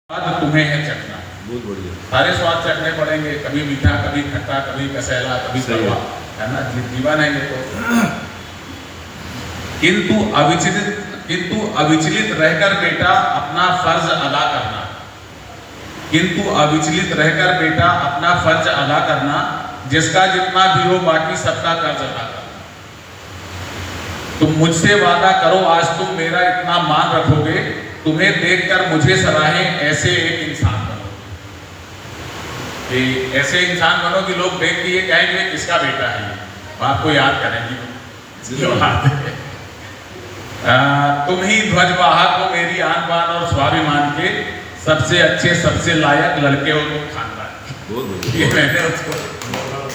स्वाद तुम्हें है चखना। बहुत बढ़िया। सारे स्वाद चखने पड़ेंगे, कभी मीठा, कभी खट्टा, कभी कसैला, कभी कड़वा, है ना, जीवन है ये तो। किंतु अविचलित रहकर बेटा अपना फर्ज अदा करना, किंतु अविचलित रहकर बेटा अपना फर्ज अदा करना, जिसका जितना भी हो बाकी सबका कर्ज अदा करना। तुम मुझसे वादा करो आज तुम मेरा इतना मान रखोगे, तुम्हें देखकर मुझे सराहे ऐसे एक इंसान बनो। ऐसे इंसान बनो कि लोग देख के ये कहेंगे किसका बेटा है, आपको याद करेंगे। तुम ही ध्वजवाहक हो मेरी आन बान और स्वाभिमान के, सबसे अच्छे सबसे लायक लड़के हो तुम खानदान। ये मैंने उसको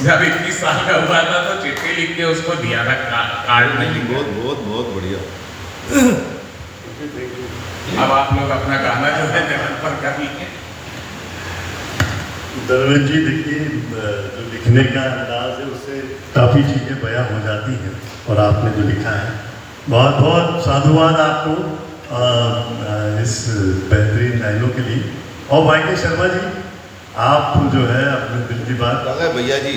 जब 21 साल का हुआ था तो चिट्ठी लिख के उसको दिया था, कार्ड में। बहुत बहुत बहुत बढ़िया। अब आप लोग अपना गाना जो है जगह पर कर लीजिए। दरवेश जी देखिए, जो लिखने का अंदाज है उससे काफ़ी चीज़ें बयां हो जाती हैं, और आपने जो लिखा है बहुत बहुत साधुवाद आपको इस बेहतरीन लाइनों के लिए। और भाई के शर्मा जी, आप जो है अपने दिल की बात भैया जी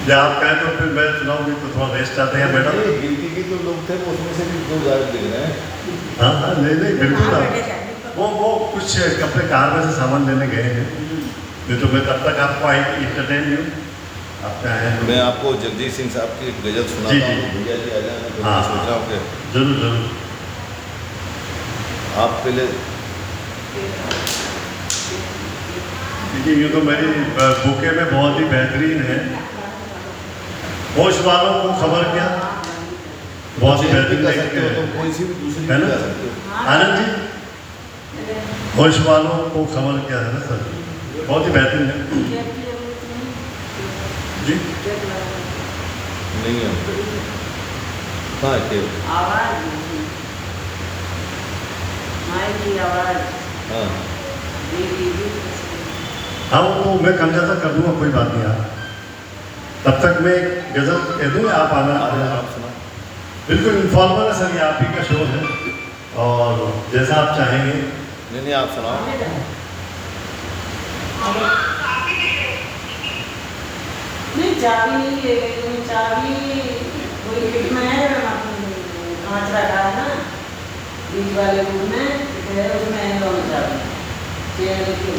जब आप कहें तो फिर मैं सुनाऊंगी तो थोड़ा रेस्ट आते हैं मैडम। गिनती के जो लोग थे उसमें से भी 2 गायब दिख रहे हैं। हाँ हाँ, नहीं बिल्कुल। वो कुछ अपने कार में से सामान लेने गए हैं, नहीं तो मैं तब तक आपको आई इंटरटेन हूँ। आप चाहें मैं आपको जगदीश सिंह साहब की एक गजल सुनाता हूँ। भैया जी आ जाए, मैं हाँ, सोच रहा हूँ कि जरूर जरूर। आप पहले देखिए, यूँ तो मेरी बुके में बहुत ही बेहतरीन है। होश वालों को खबर क्या, बहुत ही बेहतरीन कर सकते हो, तो कोई सी भी दूसरी है ना गा सकते हो। आनंद जी, होश वालों को खबर क्या है ना सर, बहुत ही बेहतरीन है जी। नहीं है हाँ आवाज माइक की आवाज। हाँ हाँ, वो तो मैं कम ज़्यादा कर दूंगा, कोई बात नहीं। आप तब तक मैं एक गज़ल कह दूँ, आप आना। आप सुना। बिल्कुल इन्फॉर्मल है सर, ये आप ही का शो है, और जैसा आप चाहेंगे। नहीं आप सुनाओ। नहीं चाबी नहीं ले गई तुम, चाबी वही गिफ्ट में है, कांच रखा है ना बीच वाले रूम में, उसमें है दोनों चाबी चेयर की।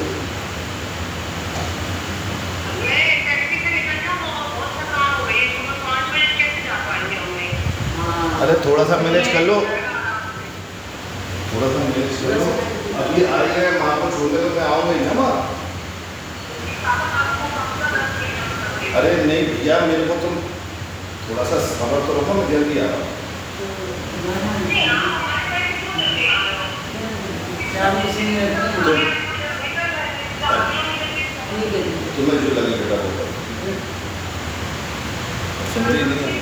अरे थोड़ा सा मैनेज कर लो, थोड़ा सा मैनेज कर लो। अभी आई है माँ को छोड़ने तो मैं आऊँगा ही ना माँ। अरे नहीं भैया, मेरे को तुम थोड़ा सा सब्र तो रखो, मैं जल्दी आ रहा हूँ। तुम्हें जो लगे बेटा वो करो। समझे नहीं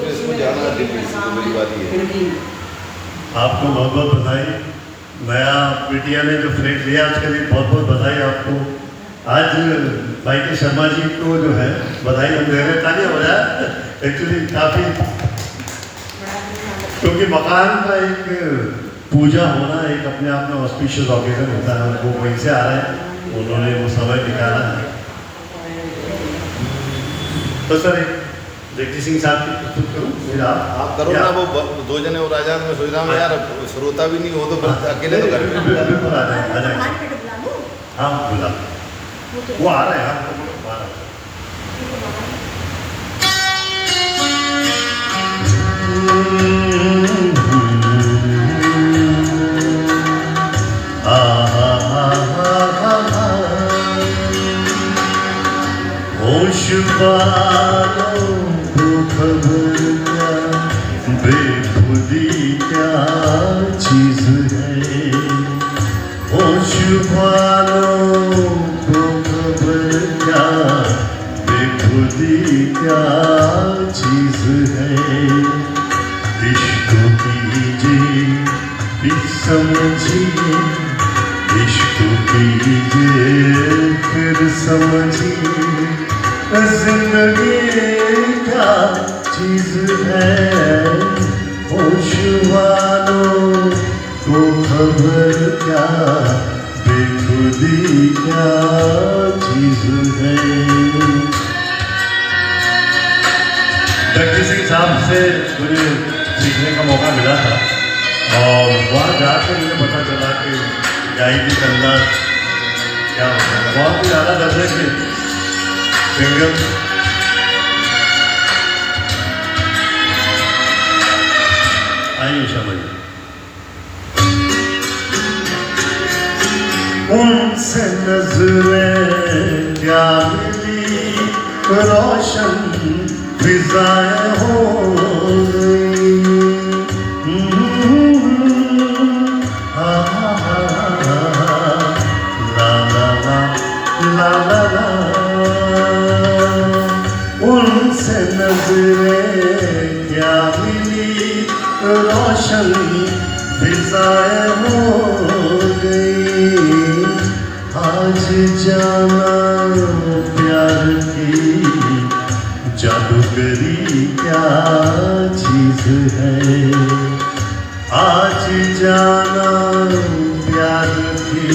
इसमें जाना बड़ी बात ही है। आपको बहुत बहुत बधाई। नया पीटीआई ने जो फ्लैट लिया उसके लिए बहुत बहुत बधाई आपको। आज भाई के शर्मा जी को जो है बधाई हम दे रहे हैं, तालियां हो जाए। एक्चुअली काफ़ी, क्योंकि मकान का एक पूजा होना एक अपने आप में ऑस्पिशियस ऑकेजन होता है, उनको वहीं से आ रहे हैं, उन्होंने वो समय निकाला है। तो सर एक जगदीश सिंह साहब की प्रस्तुत करूँ फिर आप करो ना। वो 2 जने और आ जाए, मैं सोच रहा हूँ यार श्रोता भी नहीं हो तो अकेले तो कर। बिल्कुल आ जाए। हाँ बुला, वो आ रहे हैं, आपको आ रहे हैं। होश वालों को खबर क्या, बेखुदी क्या चीज है। होश वालों को खबर क्या, बेखुदी क्या चीज है। इश्क कीजिए फिर समझिए, इश्क कीजिए फिर समझिए, जिंदगी क्या चीज है। होश वालों को खबर क्या, बेखुदी क्या चीज है। जगजीत सिंह साहब से मुझे सीखने का मौका मिला था और वहाँ जाकर मुझे पता चला कि गायकी का अंदाज क्या होता है। बहुत ही ज़्यादा दर्जे के सिंगर आइए समझ। उनसे नजरें क्या मिली, रोशन फिजाएं हो गई। ला ला ला ला ला ला। उनसे नजरें क्या मिली, रोशन फिजाएं हो गई। आज जाना प्यार की जादूगरी क्या चीज है। आज जाना प्यार की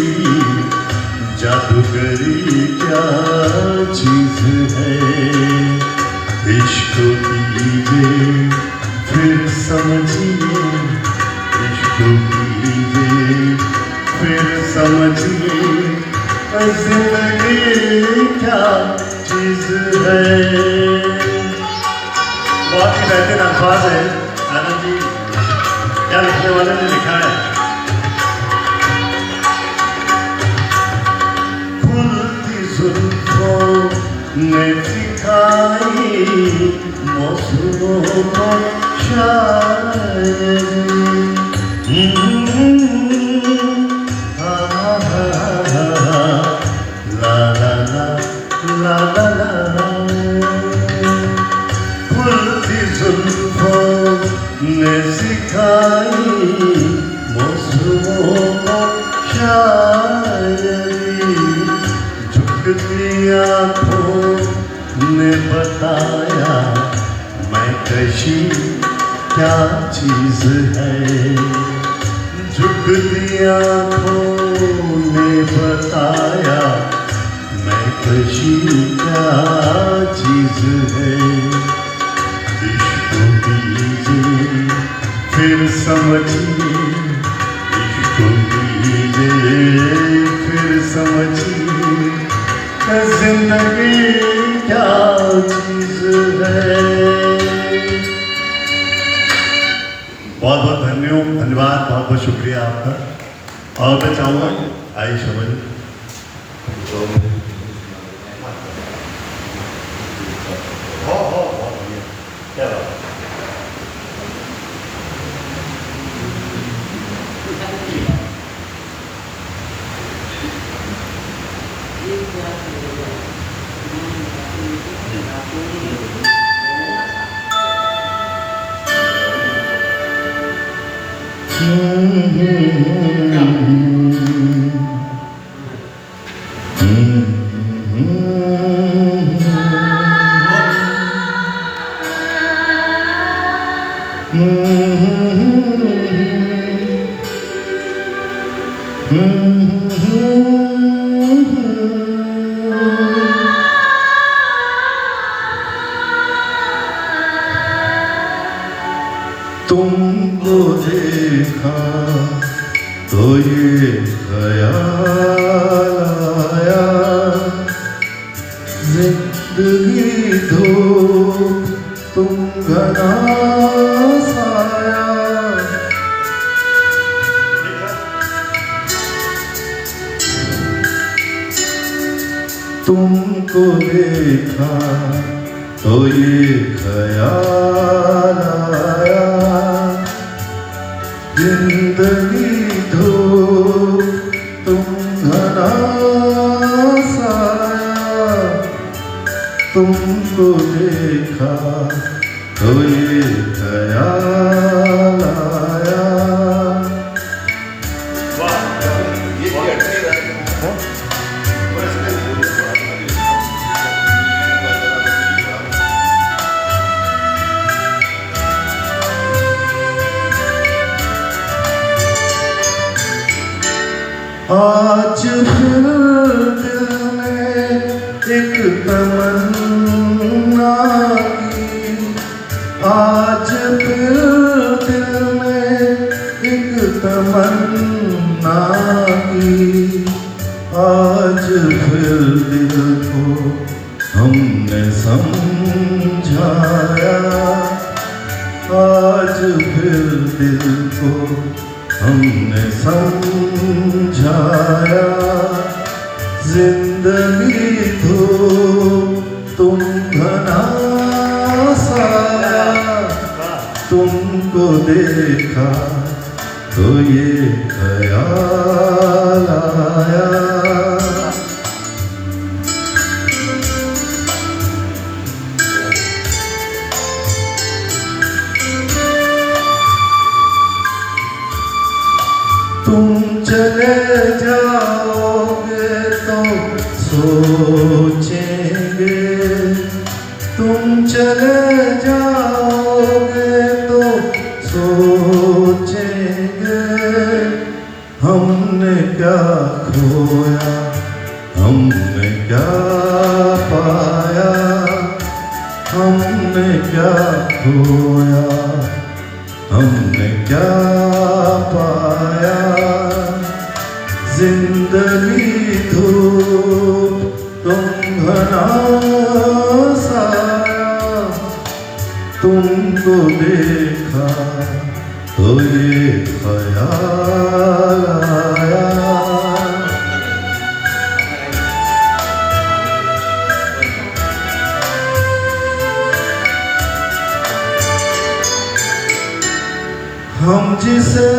जादूगरी क्या चीज है। इश्क कीजिए फिर समझिए, इश्क कीजिए फिर समझिए, जिंदगी क्या चीज है। बहुत ही बेहतरीन अल्फाज है। आनंद जी क्या लिखने वाले ने लिखा है। खुलती जुल्फों ने सिखाई मौसमों को शायरी। ला ला ला ला ला ला। खुलती जुल्फों ने सिखाई मौसमों को शायरी। झुकती आँखों ने बताया मैं कशी क्या चीज है। झुकती आँखों ने बताया मैं कशी क्या चीज है। इश्क कीजिए फिर समझिए, इश्क कीजिए फिर समझिए, जिंदगी क्या चीज है। बहुत बहुत धन्यवाद, बहुत बहुत शुक्रिया आपका। और मैं चाहूँगा आइए समझ। क्या बात। तुमको देखा तो ये ख्याल आया, जिंदगी धूप तुम घना साया। तुमको देखा तो ये ख्याल आया, जिंदगी धूप तुम घना साया। तुमको देखा तो ये ख्याल आया। आज फिर दिल में एक तमन्ना की, आज फिर दिल में एक तमन्ना की, आज फिर दिल को हमने समझाया, आज फिर दिल को हमने समझाया। जिंदगी धूप तुम घना साया, तुमको देखा तो ये ख्याल आया। तुम चले जाओगे तो सोचेंगे, तुम चले जाओगे तो सोचेंगे, हमने क्या खोया, हमने क्या पाया, हमने क्या खोया, हमने क्या पाया। जिंदगी धूप तुम घना साया, तुमको देखा तो ये ख्याल आया। हम जिसे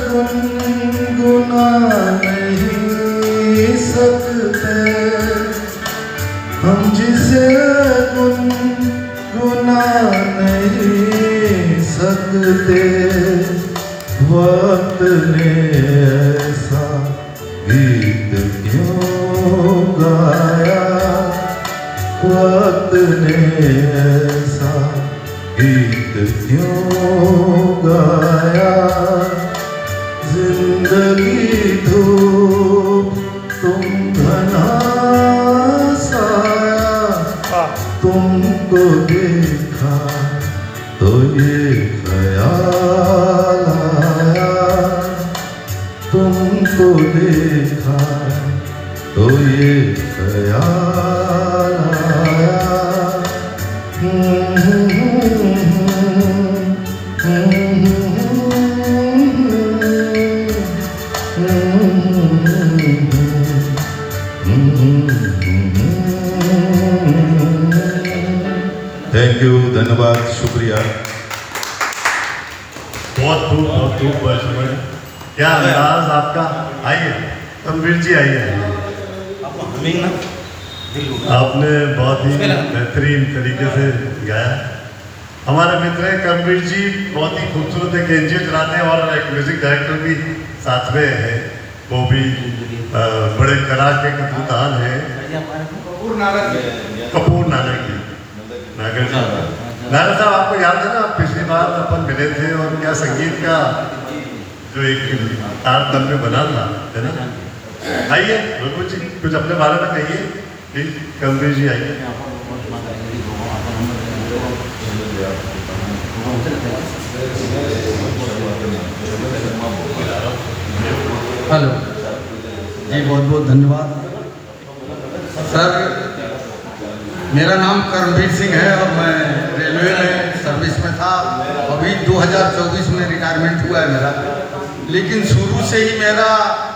गुनगुना नहीं सकते, हम जिसे गुनगुना नहीं सकते, वक्त ने ऐसा गीत क्यों गाया, वक्त ने ऐसा गीत क्यों गाया। जिंदगी धूप तुम घना साया, तुमको देखा तो ये ख्याल आया, तुमको देखा तो ये ख्याल आया। थैंक यू, धन्यवाद, शुक्रिया। बहुत खूब बड़े क्या अंदाज आपका। आइए तनवीर जी, आइए। आपने बहुत ही बेहतरीन तरीके से गाया। हमारे मित्र हैं करमवीर जी, बहुत ही खूबसूरत एक एनजीओ चलाते हैं और एक म्यूजिक डायरेक्टर भी साथ में है, वो भी बड़े कला के कपूरतान हैं। कपूर नानक जी, नागर साहब, आपको याद है ना पिछली बार अपन मिले थे और क्या संगीत का जो एक तारतम्य बना था, है ना। आइए बिल्कुल जी, कुछ अपने बारे में कहिए प्लीज। करमवीर जी आइए। हेलो जी, बहुत बहुत धन्यवाद सर। मेरा नाम करमवीर सिंह है और मैं रेलवे में सर्विस में था। अभी 2024 में रिटायरमेंट हुआ है मेरा, लेकिन शुरू से ही मेरा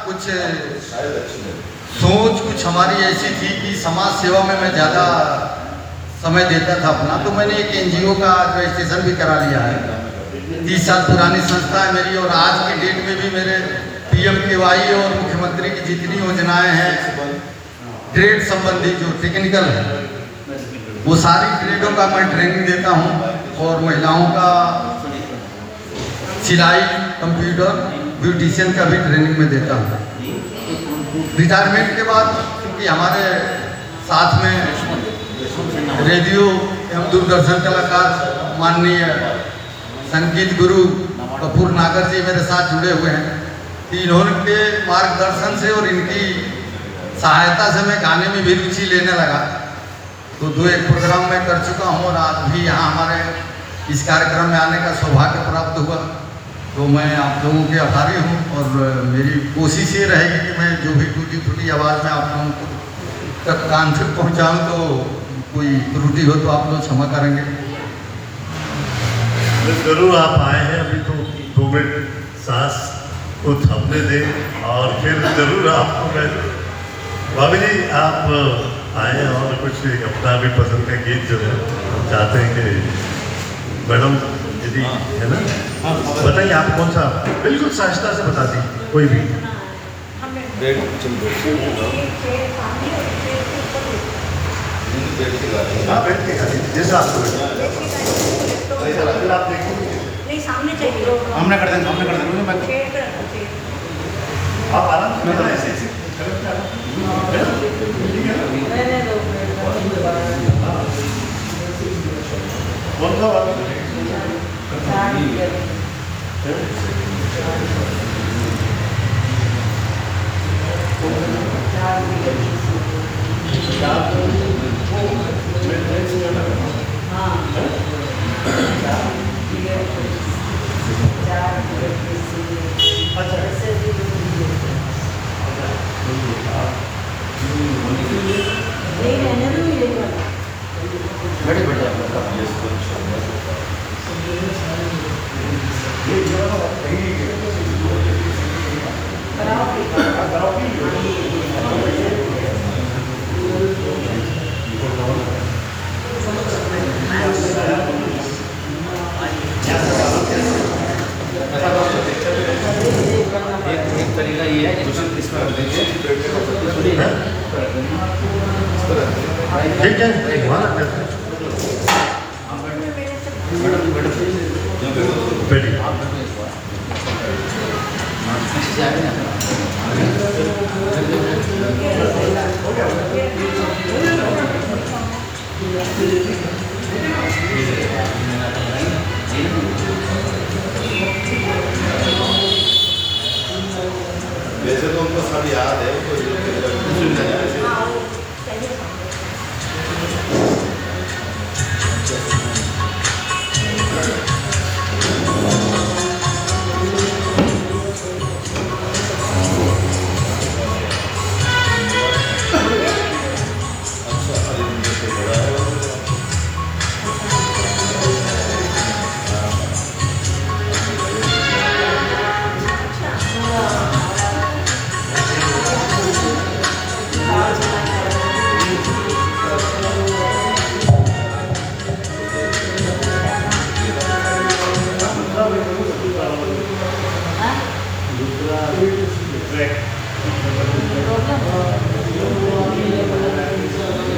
कुछ सोच कुछ हमारी ऐसी थी कि समाज सेवा में मैं ज़्यादा समय देता था अपना। तो मैंने एक एनजीओ का रजिस्ट्रेशन भी करा लिया है। 30 साल पुरानी संस्था है मेरी, और आज के डेट में भी मेरे PMKY और मुख्यमंत्री की जितनी योजनाएं हैं ट्रेड संबंधी जो टेक्निकल है, वो सारी ट्रेडों का मैं ट्रेनिंग देता हूँ। और महिलाओं का सिलाई, कंप्यूटर, ब्यूटिशियन का भी ट्रेनिंग में देता हूँ। रिटायरमेंट के बाद क्योंकि हमारे साथ में रेडियो एवं दूरदर्शन कलाकार माननीय संगीत गुरु कपूर नागर जी मेरे साथ जुड़े हुए हैं, कि इन्होंने मार्गदर्शन से और इनकी सहायता से मैं गाने में भी रुचि लेने लगा। तो 2-1 प्रोग्राम मैं कर चुका हूँ और आज भी यहाँ हमारे इस कार्यक्रम में आने का सौभाग्य प्राप्त हुआ। तो मैं आप लोगों के आभारी हूँ और मेरी कोशिश ये रहेगी कि मैं जो भी टूटी फूटी आवाज़ में आप लोगों को तक कान तक पहुँचाऊँ। तो कोई त्रुटि हो तो आप लोग क्षमा करेंगे। जरूर आप आए हैं, अभी तो 2 मिनट सांस को थमने दें और फिर जरूर आपको मैं भाभी जी आप आए और कुछ अपना भी पसंद का गीत जो है हम चाहते हैं कि मैडम यदि है ना बताइए आप कौन सा, बिल्कुल साहित्य से बता दी कोई भी। हाँ बैठ के गा दीजिए जैसा आपको फिर आप देखिए। नहीं सामने चाहिए। हमने कर देंगे आप आराम से बैठो, ऐसे ऐसे रहने दो, कौन सा बात एक तरीका ये है इसमें ठीक है वहाँ बैठिए। वैसे तो उनको सब याद है तो सुन जाए।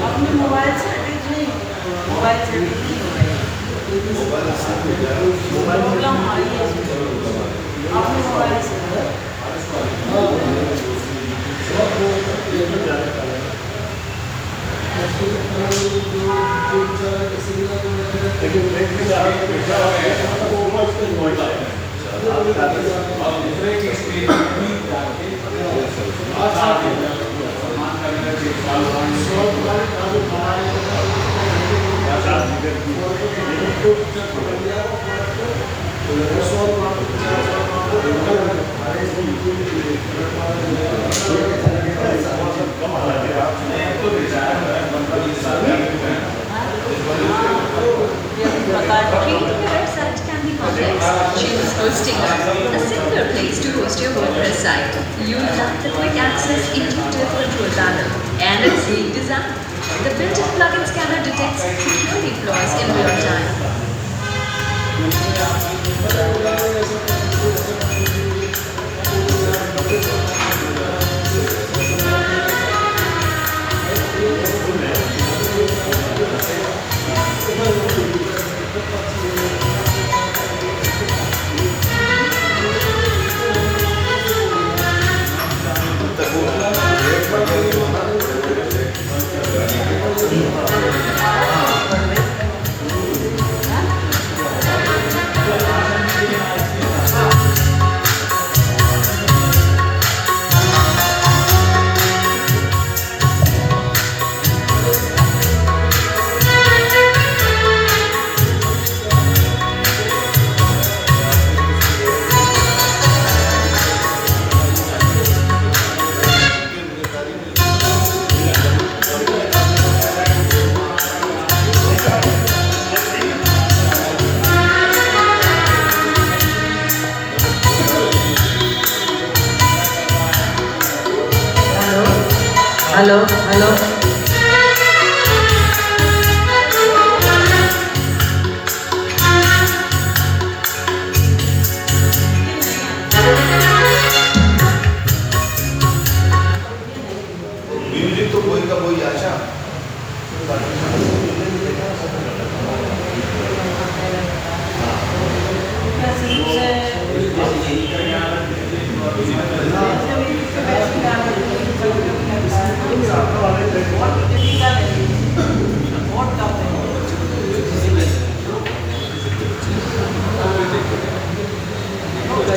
अपने मोबाइल से नहीं, मोबाइल से नहीं हो रहा है। प्रॉब्लम आ रही है अपने मोबाइल से। Creating a website can be complex. Choose Hostinger, a simpler place to host your WordPress site. You'll have the quick access, intuitive control panel, and its sleek design. The built-in plugin scanner detects security flaws in real time. Hello hello music तो कोई का कोई आशा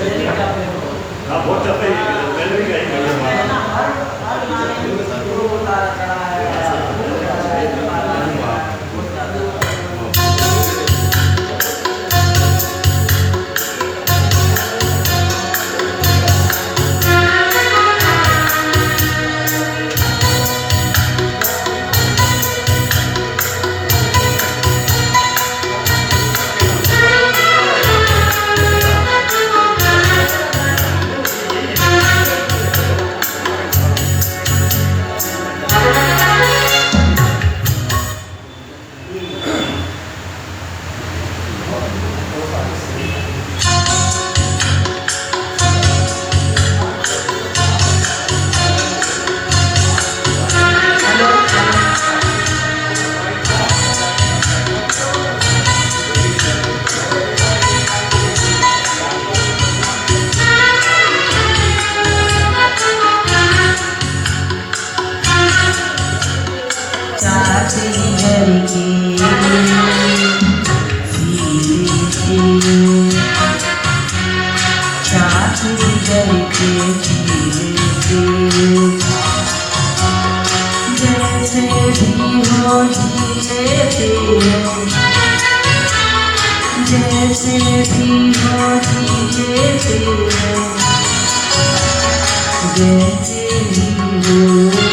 हाँ बहुत tough है, मैंने भी गाई है। जैसे भी हो जीते जैसे भी हो जीते जैसे भी हो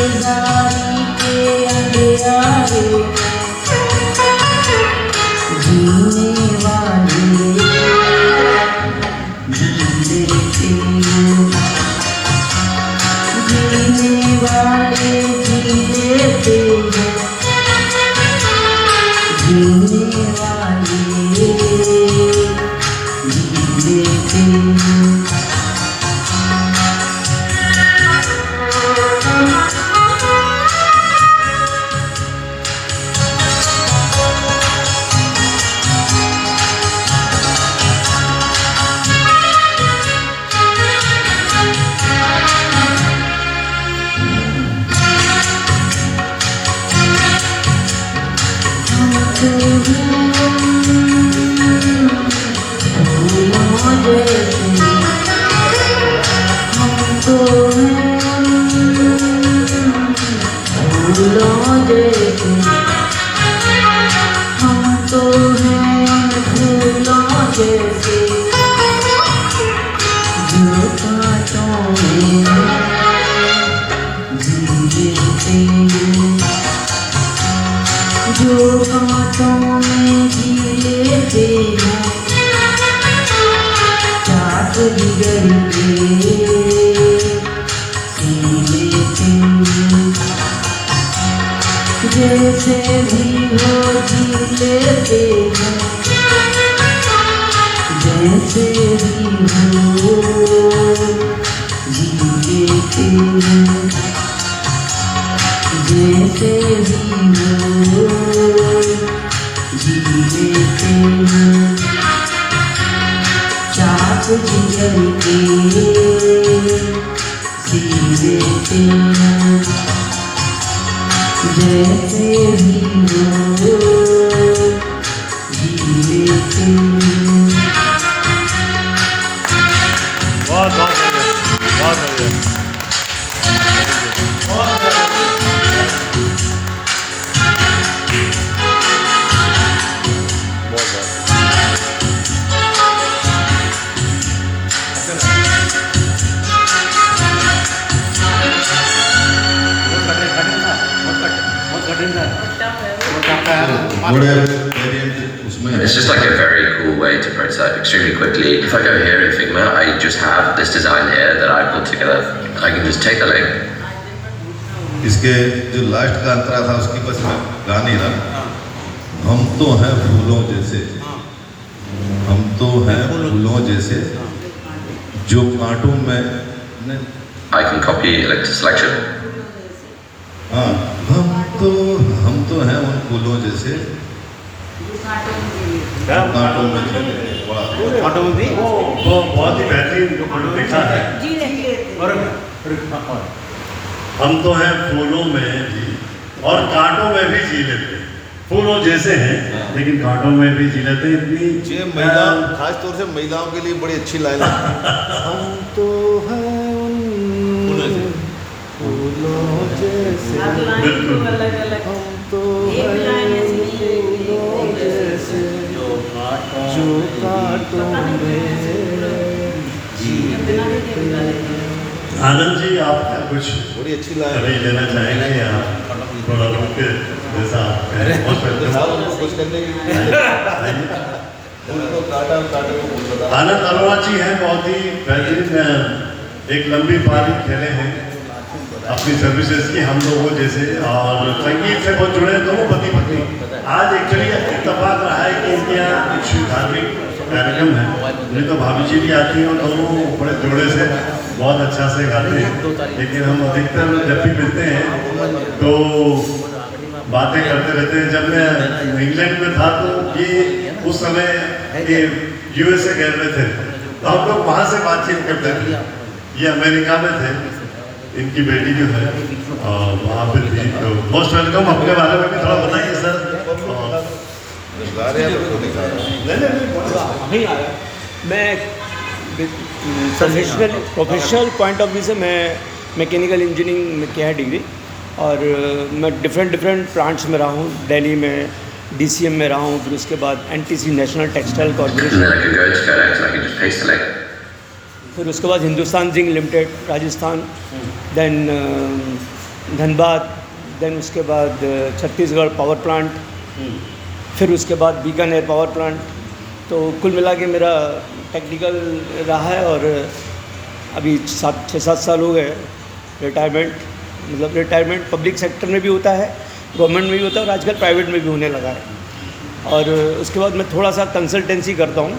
बेजारी के अंधियारे जीने वाले जी लेते हैं, जीने वाले जी लेते हैं, जीने वाले जी लेते हैं। जो कांटों में जी लेते हैं, चाट जिगर के सी लेते हैं, जैसे भी हो जी लेते हैं, जैसे भी हो जी लेते हैं, जैसे भी हो जी लेते हैं, चाट जिगर के सी लेते हैं, जैसे भी हो जी लेते हैं। बहुत बहुत बढ़िया, बहुत बढ़िया। It's just like a very cool way to prototype extremely quickly. If I go here in Figma, I just have this design here that I put together. I can just take the link. इसके जो last का अंतरा था उसकी बस मैं गा नहीं रहा। हम तो हैं फूलों जैसे, हम तो हैं फूलों जैसे, जो कांटों में I can copy like to selection. हाँ, हम तो हैं उन फूलों जैसे कांटों में जीते हैं। वाह, वो बहुत ही बेहतरीन लिखा है। हम तो हैं फूलों में जी और कांटों में भी जी लेते हैं। फूलों जैसे हैं लेकिन कांटों में भी जी लेते हैं। इतनी ये महिला, खास तौर से महिलाओं के लिए बड़ी अच्छी लाइन है। हम तो हैं उन फूलों जैसे, बिल्कुल अलग अलग, हम तो एक लाइन ऐसी फूलों जैसे, जो कांटों में जी लेते हैं। आनंद जी, आप क्या कुछ बड़ी अच्छी लाइन अभी लेना चाहेंगे या थोड़ा रुक के जैसा कुछ करने के लिए उनको काटा काटे को बोल रहा। आनंद अरोड़ा जी हैं, बहुत ही बेहतरीन एक लंबी पारी खेले हैं अपनी सर्विसेज की हम लोगों जैसे, और संगीत से बहुत जुड़े दोनों पति पत्नी। आज एक्चुअली इत्तेफाक रहा है कि इनके यहाँ कुछ धार्मिक कार्यक्रम है, नहीं तो भाभी जी भी आती हैं और दोनों बड़े जोड़े से बहुत अच्छा से गाते हैं। लेकिन हम अधिकतर जब भी मिलते हैं तो बातें करते रहते हैं। जब मैं इंग्लैंड में था तो ये उस समय ये यूएसए गए हुए थे तो हम लोग वहाँ से बातचीत करते थे। ये अमेरिका में थे, इनकी बेटी जो है और वहाँ पे थी। तो मोस्ट वेलकम। अपने बारे में भी थोड़ा बताइए सर। नहीं आया, मैं प्रोफेशनल पॉइंट ऑफ व्यू से मैं मैकेनिकल इंजीनियरिंग में किया है डिग्री, और मैं डिफरेंट प्लांट्स में रहा हूँ। दिल्ली में DCM में रहा हूँ, फिर उसके बाद NTC नेशनल टेक्सटाइल कॉर्पोरेशन, फिर उसके बाद Hindustan zinc limited Rajasthan, then Dhanbad, then उसके बाद छत्तीसगढ़ पावर प्लांट, फिर उसके बाद बीकानेर पावर प्लांट। तो कुल मिला के मेरा टेक्निकल रहा है और अभी 6-7 साल हो गए रिटायरमेंट। मतलब रिटायरमेंट पब्लिक सेक्टर में भी होता है, गवर्नमेंट में भी होता है और आजकल प्राइवेट में भी होने लगा है। और उसके बाद मैं थोड़ा सा कंसल्टेंसी करता हूँ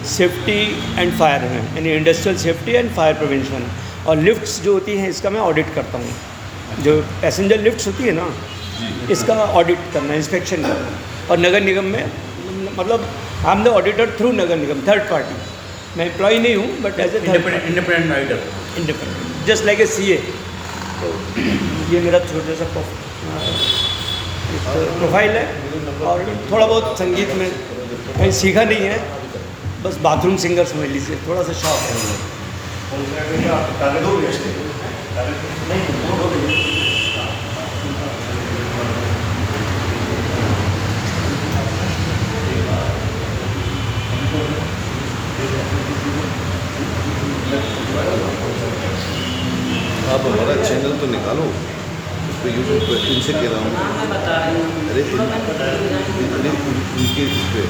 सेफ्टी एंड फायर में, यानी industrial safety and fire prevention. और लिफ्ट्स जो होती हैं इसका मैं ऑडिट करता हूँ, जो पैसेंजर लिफ्ट्स होती है ना, इसका ऑडिट करना, इंस्पेक्शन करना। और नगर निगम में मतलब I am the auditor through नगर निगम, थर्ड पार्टी। मैं एम्प्लॉय नहीं हूँ but as a independent auditor, independent, just like a CA। तो ये मेरा छोटा सा प्रोफाइल है। और थोड़ा बहुत संगीत में कहीं सीखा नहीं है, बस बाथरूम सिंगर समझ लीजिए, थोड़ा सा शौक है। आप हमारा चैनल तो निकालो, उस पर यूट्यूब पर इनसे कह रहा हूँ। मैं बता रही हूँ। अरे इनके इस पे,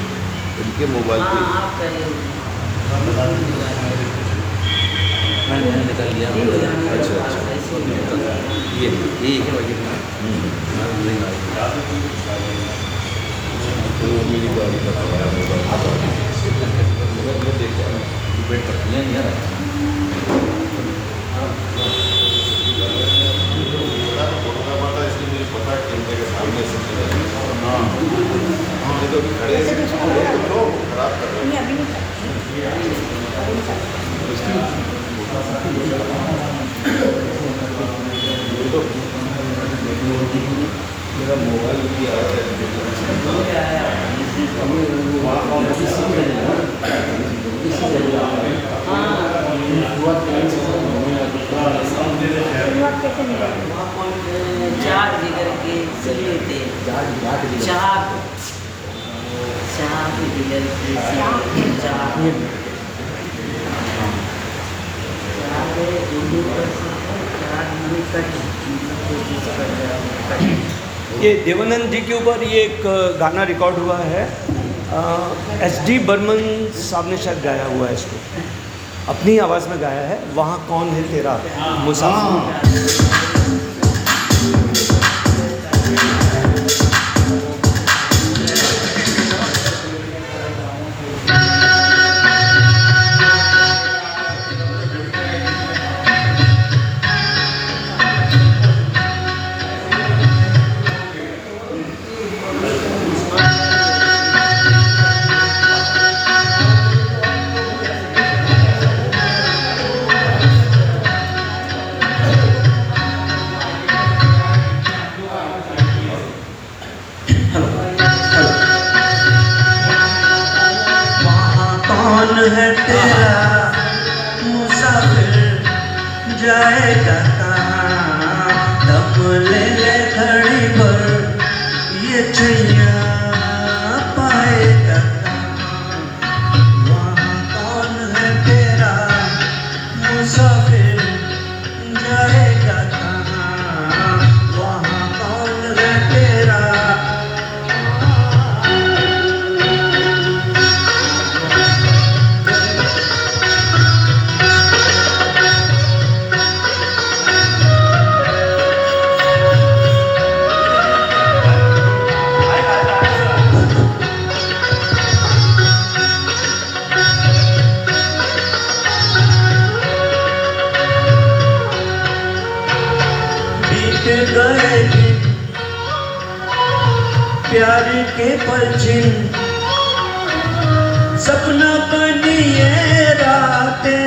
इनके मोबाइल पे आप करिए। मैंने निकाल लिया। अच्छा ये है वगैरह तो मेरी गाड़ी का वेट करते हैं यार। इसलिए मुझे पता है कैमरे के सामने से तो खड़े खराब कर रहे हैं। मेरा मोबाइल भी आ चार्ज करके चले थे। चार्ज ये देवानंद जी के ऊपर ये एक गाना रिकॉर्ड हुआ है, SD बर्मन साहब ने शायद गाया हुआ है इसको, अपनी आवाज़ में गाया है। वहाँ कौन है तेरा मुसाफिर। है तेरा मुसाफिर जाएगा कहाँ, दम ले ले घड़ी भर ये छैया पाएगा कहाँ। वहाँ कौन है तेरा मुसाफिर जाएगा कहाँ, वहाँ कौन है तेरा। गए दिन प्यार के पलछिन, सपना बनी ये रातें,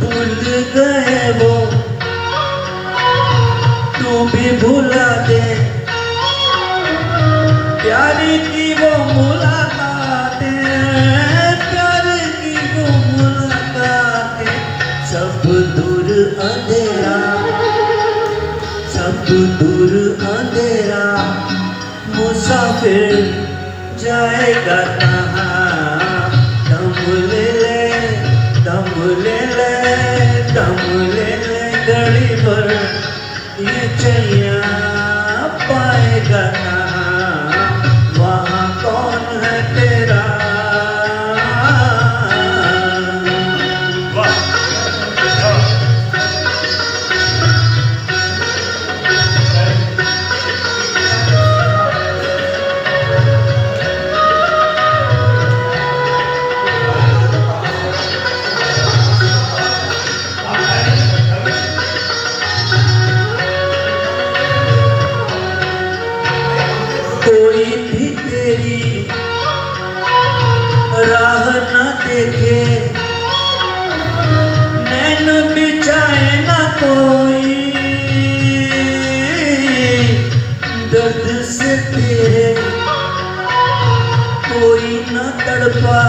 भूल गए वो तू भी भुला दे, प्यार की वो मुलाकातें, प्यार की वो मुलाकातें, सब दूर अंधेरा, सब दूर अंधेरा, मुसाफिर जाएगा कहाँ। दम ले ले, दम ले ले, दम ले ले, घड़ी ये चैया पाएगा कहाँ, वहाँ कौन है तेरा। वाह कोई भी तेरी राह न देखे, नैन बिछाए न कोई, दर्द से तेरे कोई न तड़पा,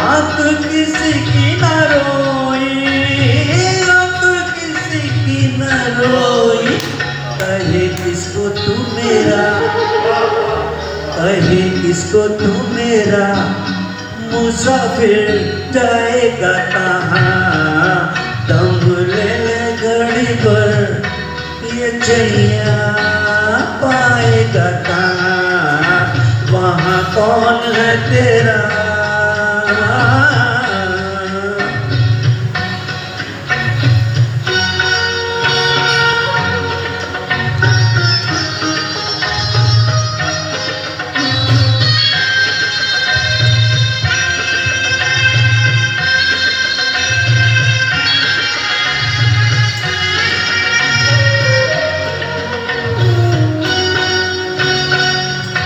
आंख किसी की न रोई, आंख किसी की न रोई। कहे किसको तू मेरा, कहे किसको तू मेरा, मुसाफिर जाएगा कहाँ, दम ले ले घड़ी भर, ये चैया पाएगा कहाँ, वहाँ कौन है तेरा।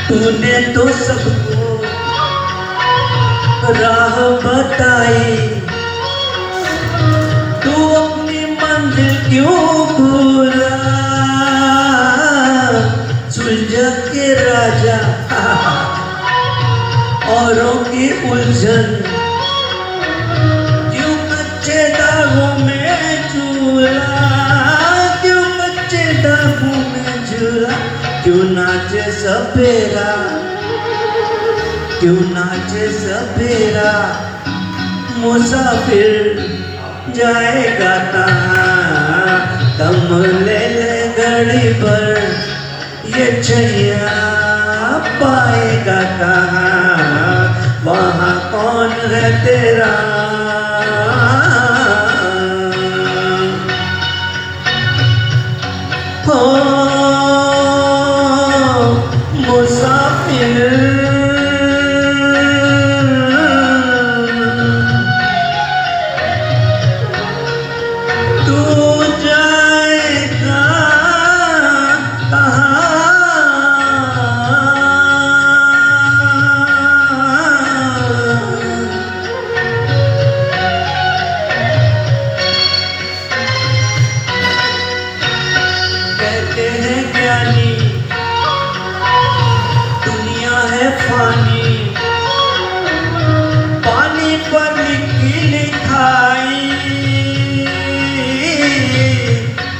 तूने तो सबको राह बताई, तू अपनी मंजिल क्यों भूला, सुलझा के राजा औरों की उलझन, क्यों कच्चे दागों में झूला, क्यों कच्चे दागों में झूला, क्यों नाचे सपेरा, क्यों नाचे सपेरा, मुसाफिर जाएगा कहाँ, दम ले ले घड़ी भर, ये चैया पाएगा कहाँ, वहाँ कौन है तेरा। हो मुसाफिर तू जाएगा कहाँ, कहते हैं ज्ञानी दुनिया है फानी, पानी पर लिखी लिखाई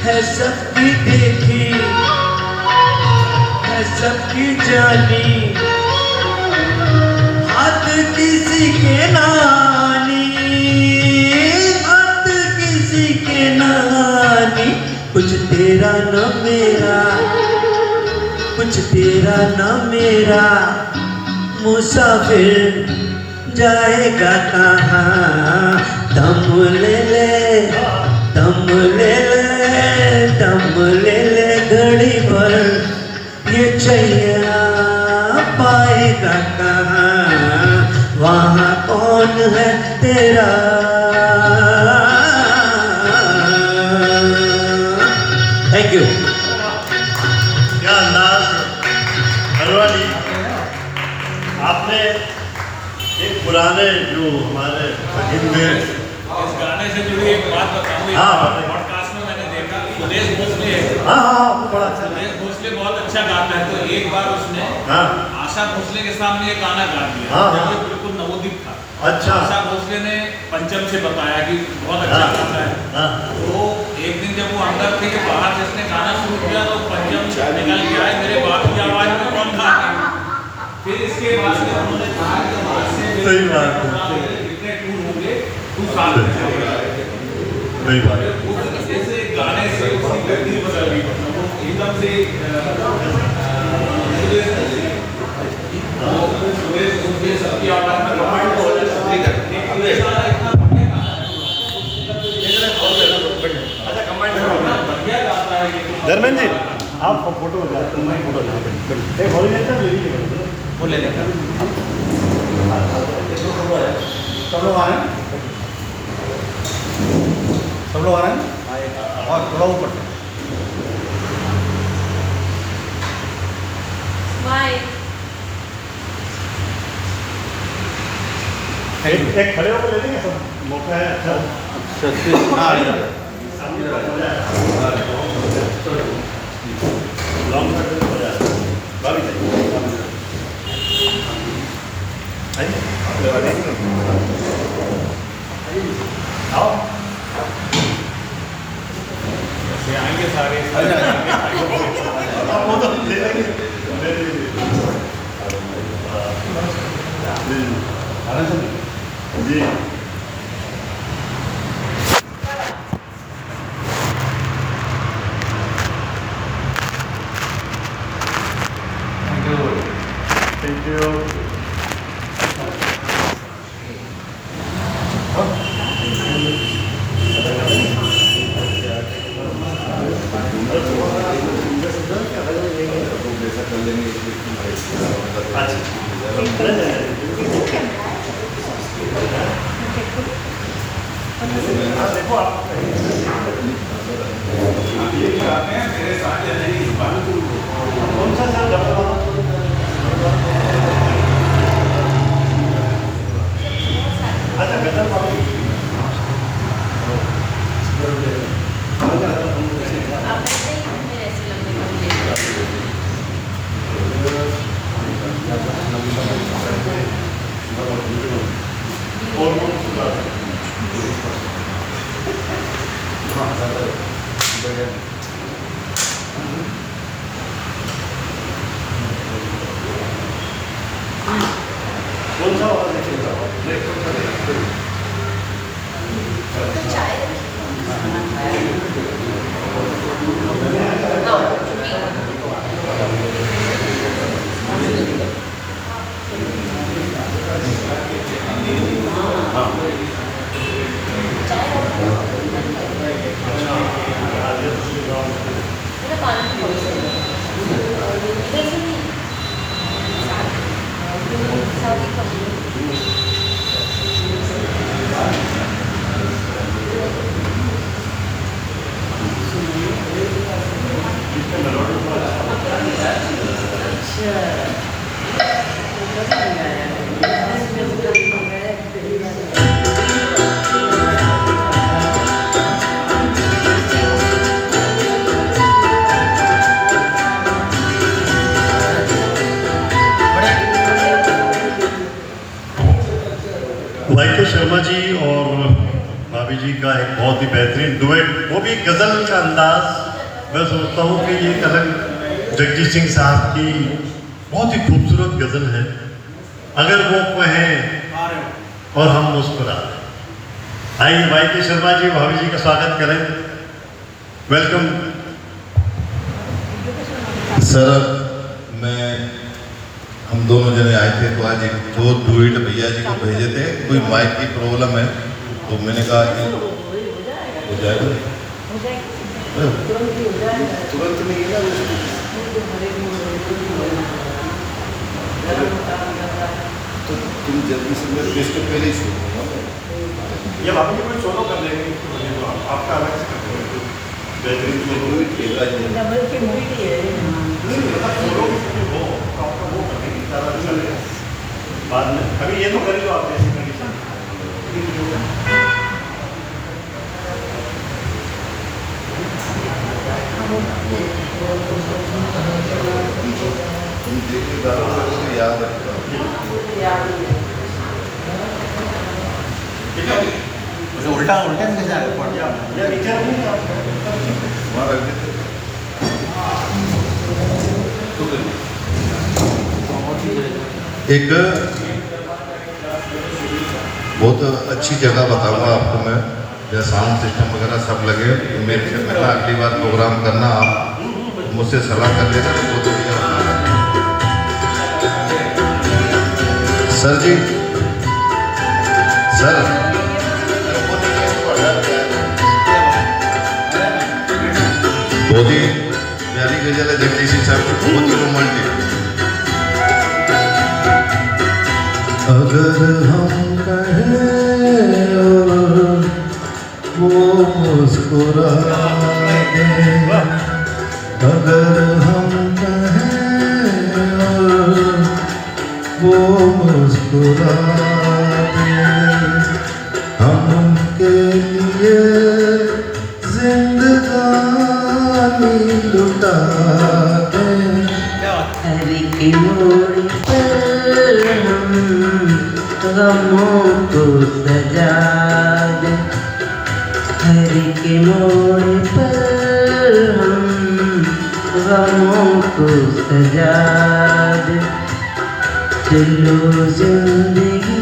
है, सबकी देखी है, सबकी जानी, हाथ किसी के नानी, हाथ किसी के नानी, कुछ तेरा न मेरा, कुछ तेरा न मेरा, मुसाफिर जाएगा कहाँ, दम ले ले, दम ले ले, दम ले ले घड़ी भर, ये चैया पाएगा कहाँ, वहाँ कौन है तेरा। Thank you. क्या अंदाज हरवाली। आपने एक पुराने जो हमारे हिंदी इस गाने से जुड़ी एक बात बताऊं। हाँ, पॉडकास्ट में मैंने देखा सुदेश भोसले है। हाँ बड़ा अच्छा। सुदेश भोसले बहुत अच्छा गाता है, तो एक बार उसने आशा भोसले के सामने एक गाना गा दिया। हाँ, जब ये बिल्कुल नवोदित था। अच्छा। आशा भोसले ने पंचम से बताया कि बहुत अच्छा गाता है। तो एक दिन जब वो अंदर थे कि बाहर से इसने गाना शुरू किया, तो पंचम से निकल के आए, मेरे बाप की आवाज में कौन था। फिर इसके बाद से उन्होंने कहा कि सही बात है, इतने टूर होंगे, तू साथ में चलेगा। सही बात है। जैसे गाने से एकदम से सबकी आवाज में कमांड हो धर्मेंद्र जी आप फोटो फोटो वो ले लेगा सब लोग आ रहे हैं, सब लोग आ रहे हैं और थोड़ा ऊपर एक खड़े होकर ले लेंगे सब, मौका है अच्छा। लॉन्ग आओ आएंगे सारे वो तो ले लेंगे जी। Thank you. देखो आप मेरे साथ कौन सा सर अच्छा गजल कौन सा वाला देखिएगा वाई.के. शर्मा जी और भाभी जी का एक बहुत ही बेहतरीन डुएट, वो भी गज़ल का अंदाज। मैं सोचता हूँ कि ये एक अलग जगजीत सिंह साहब की बहुत ही खूबसूरत गज़ल है। अगर वो कहें और हम मुस्कुरा दें। आइए वाई.के. शर्मा जी भाभी जी का स्वागत करें। Welcome sir. मैं हम दोनों जने आए थे तो आज एक दो डुएट भैया जी को भेजे थे, कोई माइक की प्रॉब्लम है तो मैंने कहा कि हो जाएगा तुरंत नहीं है तो तुम जल्दी से मेरे बेस्ट के पहले ही सुनो ये बाकी कोई सोलो कर लेंगे तो आपका अलग से कर देंगे बेहतरीन सोलो भी खेला डबल की मूवी है सोलो हो तो आपका वो करने की ज़्यादा चलेगा बाद में। अभी ये तो कर लो आप जैसी कंडीशन तुम देखिए तो याद रखता उल्टा उल्टा में कैसे आगे या नीचे वहाँ रख देते एक बहुत अच्छी जगह बताऊंगा आपको मैं, जैसे साउंड सिस्टम वगैरह सब लगे। मेरे से पहला अगली बार प्रोग्राम करना आप मुझसे सलाह कर लेना तो बहुत बढ़िया होगा। सर जी, सर बहुत ही प्यारी गजल है जगदीश सिंह साहब की, बहुत ही रोमांटिक। अगर हम कहें और वो मुस्कुरा दे, अगर हम कहें और वो मुस्कुरा दे, हम उनके लिए जिंदगानी लुटा दें। हर की मोड़ पर हम गमों को सजा दे, हर के मोड़ पर हम गमों को सजा दे। चलो जिंदगी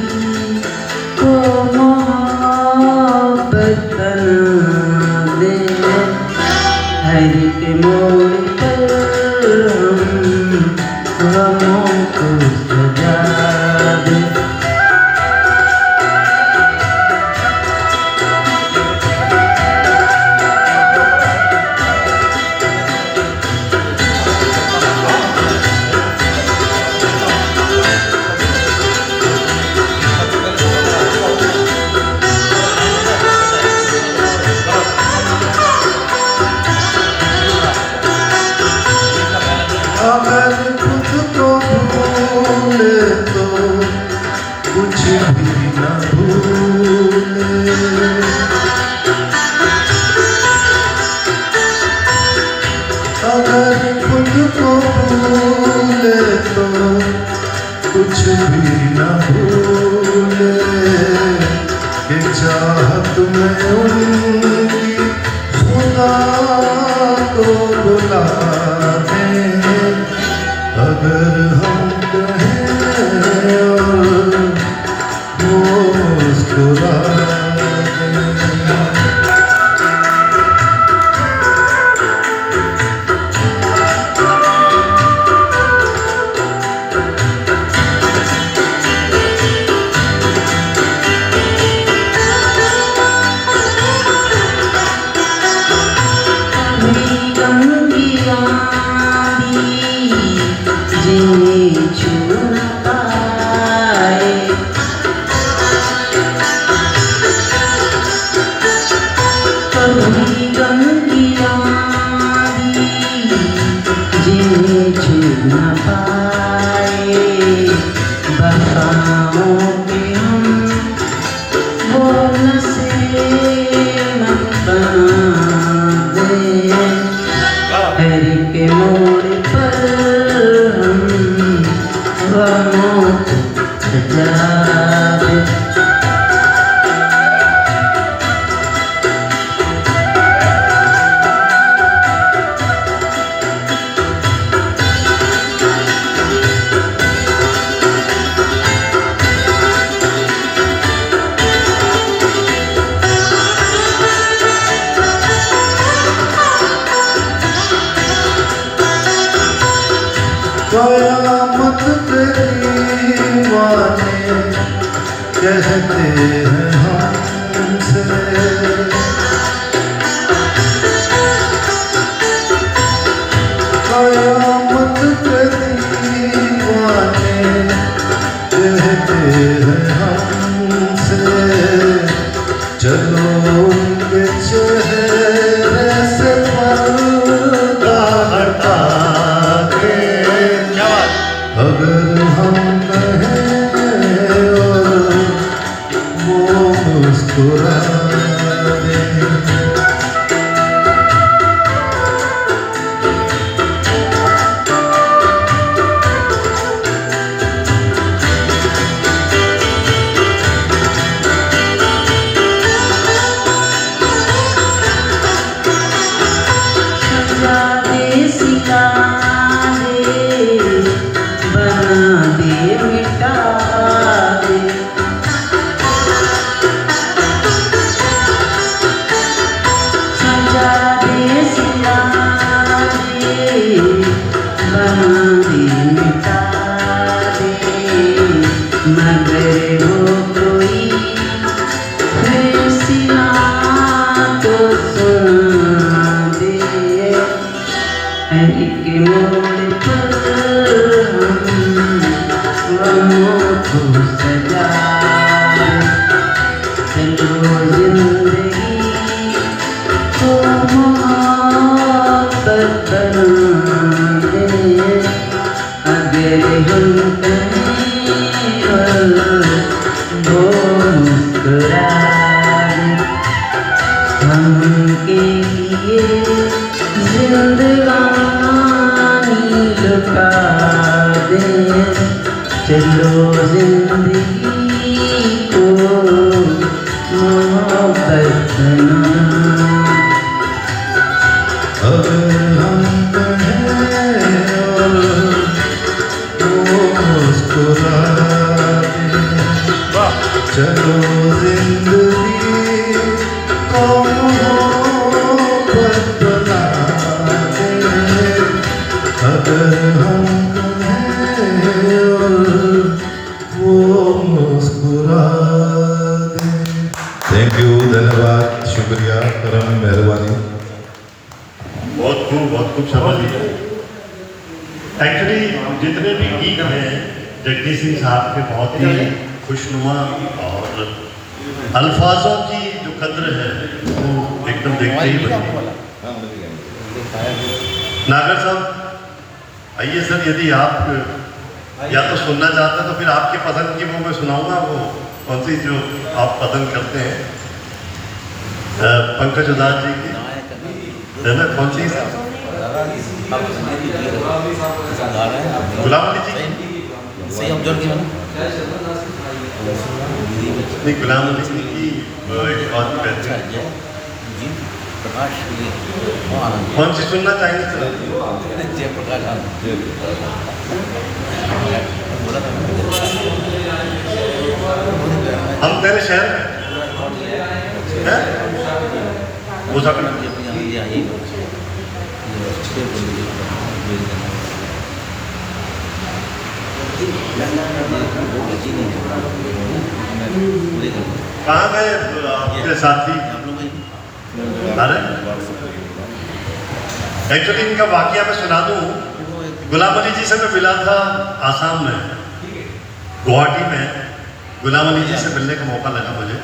को मोहब्बत बना दे, हर के मोड़ पर हम गमों को सजा दे। अगर खुद को भूले तो कुछ भी न भूले, अगर खुद को भूले तो कुछ भी न भूले, कि चाहत में उनकी खुदा को बुला दें। अगर हम कहें और वो मुस्कुरा दें। जिन्हें छू न पाए, कभी गम की आंधी जिन्हें छू न पाए, बरसातों के हम वो नसीब बना दे, हर के मोड़ पर हम गमों को सजा दे। कयामत के दीवाने कहते हैं हमसे, कयामत के दीवाने कहते हैं हमसे, चलो उनके चेहरे से पर्दा हटा दे। अगर हम कहें और वो चलो जिंदगी को मोहब्बत बना। अगर हम कहें और मुस्कुरा दे, चलो जिंदगी को मोहब्बत बना दे। अगर हम कहें और वो मुस्कुरा दे। थैंक यू, धन्यवाद, शुक्रिया, करम, मेहरबानी। बहुत खूब शब्द दिए। एक्चुअली जितने भी गीत हैं जगदीश सिंह साहब के बहुत ही खुशनुमा और अल्फाजों की जो कद्र है वो एकदम देखते ही बने। नागर साहब आइए सर, यदि आप या तो सुनना चाहते हैं तो फिर आपकी पसंद की वो मैं सुनाऊंगा, वो कौन सी जो आप पसंद करते हैं। पंकज उदास जी की है ना, कौन सी गुलाम अली जी सही हम जोड़ के नहीं, गुलाम अली जी की एक बात कहते हैं। प्रकाश कौन सी सुनना चाहेंगे सर? जयप्रकाश हम तेरे शहर में हैं? हो सकता है। कहाँ गए आपके साथी? अरे एक्चुअली इनका वाकया मैं सुना दूँ। गुलाम अली जी से मैं मिला था आसाम में, गुवाहाटी में। गुलाम अली जी से मिलने का मौका लगा मुझे,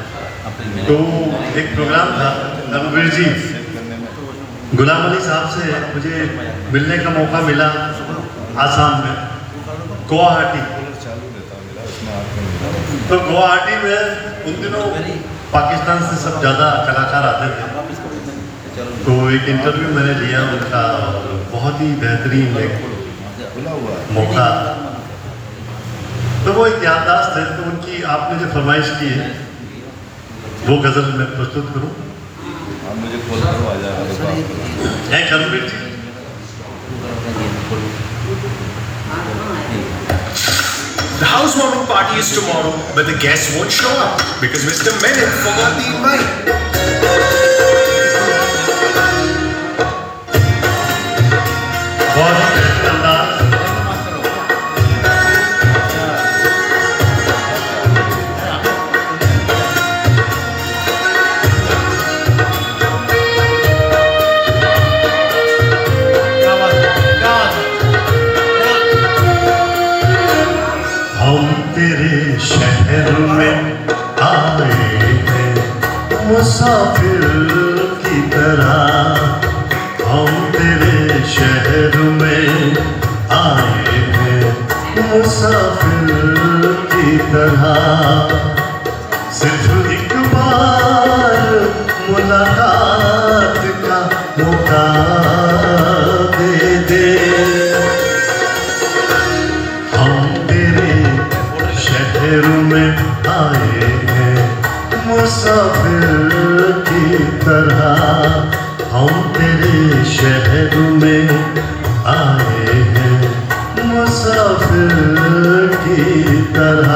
तो एक प्रोग्राम था रणवीर जी, गुलाम अली साहब से मुझे मिलने का मौका मिला आसाम में, गुवाहाटी। तो गुवाहाटी में उन दिनों पाकिस्तान से सब ज़्यादा कलाकार आते थे, तो एक इंटरव्यू मैंने लिया उनका, बहुत ही बेहतरीन एक मौका। तो वो एक याददाश्त है। तो उनकी आपने जो फरमाइश की है वो गज़ल मैं प्रस्तुत करूँ। मुझे खोल करो, आ जाएगा। है करमवीर जी। The housewarming party is tomorrow, but the guests won't show up because Mr. Menon forgot the invite. हम तेरे शहर में आए हैं मुसाफिर की तरह। हम तेरे शहर में आए हैं मुसाफिर की तरह। सिर्फ एक बार मुलाकात का मौका दे दे। शहर में आए हैं मुसाफिर की तरह। हम तेरे शहर में आए हैं मुसाफिर की तरह।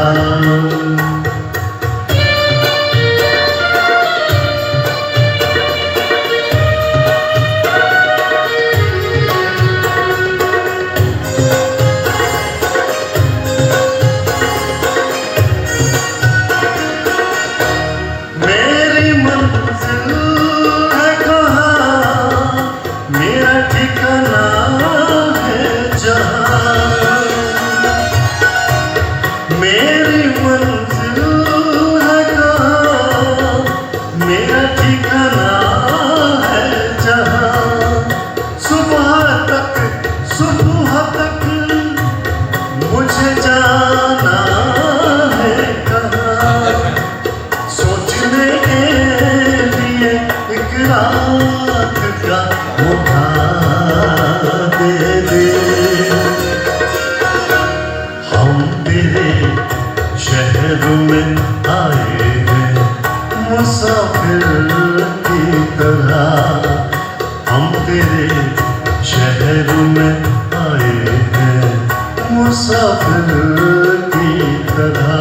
तेरे शहर में आए हैं मुसाफिर की तरह।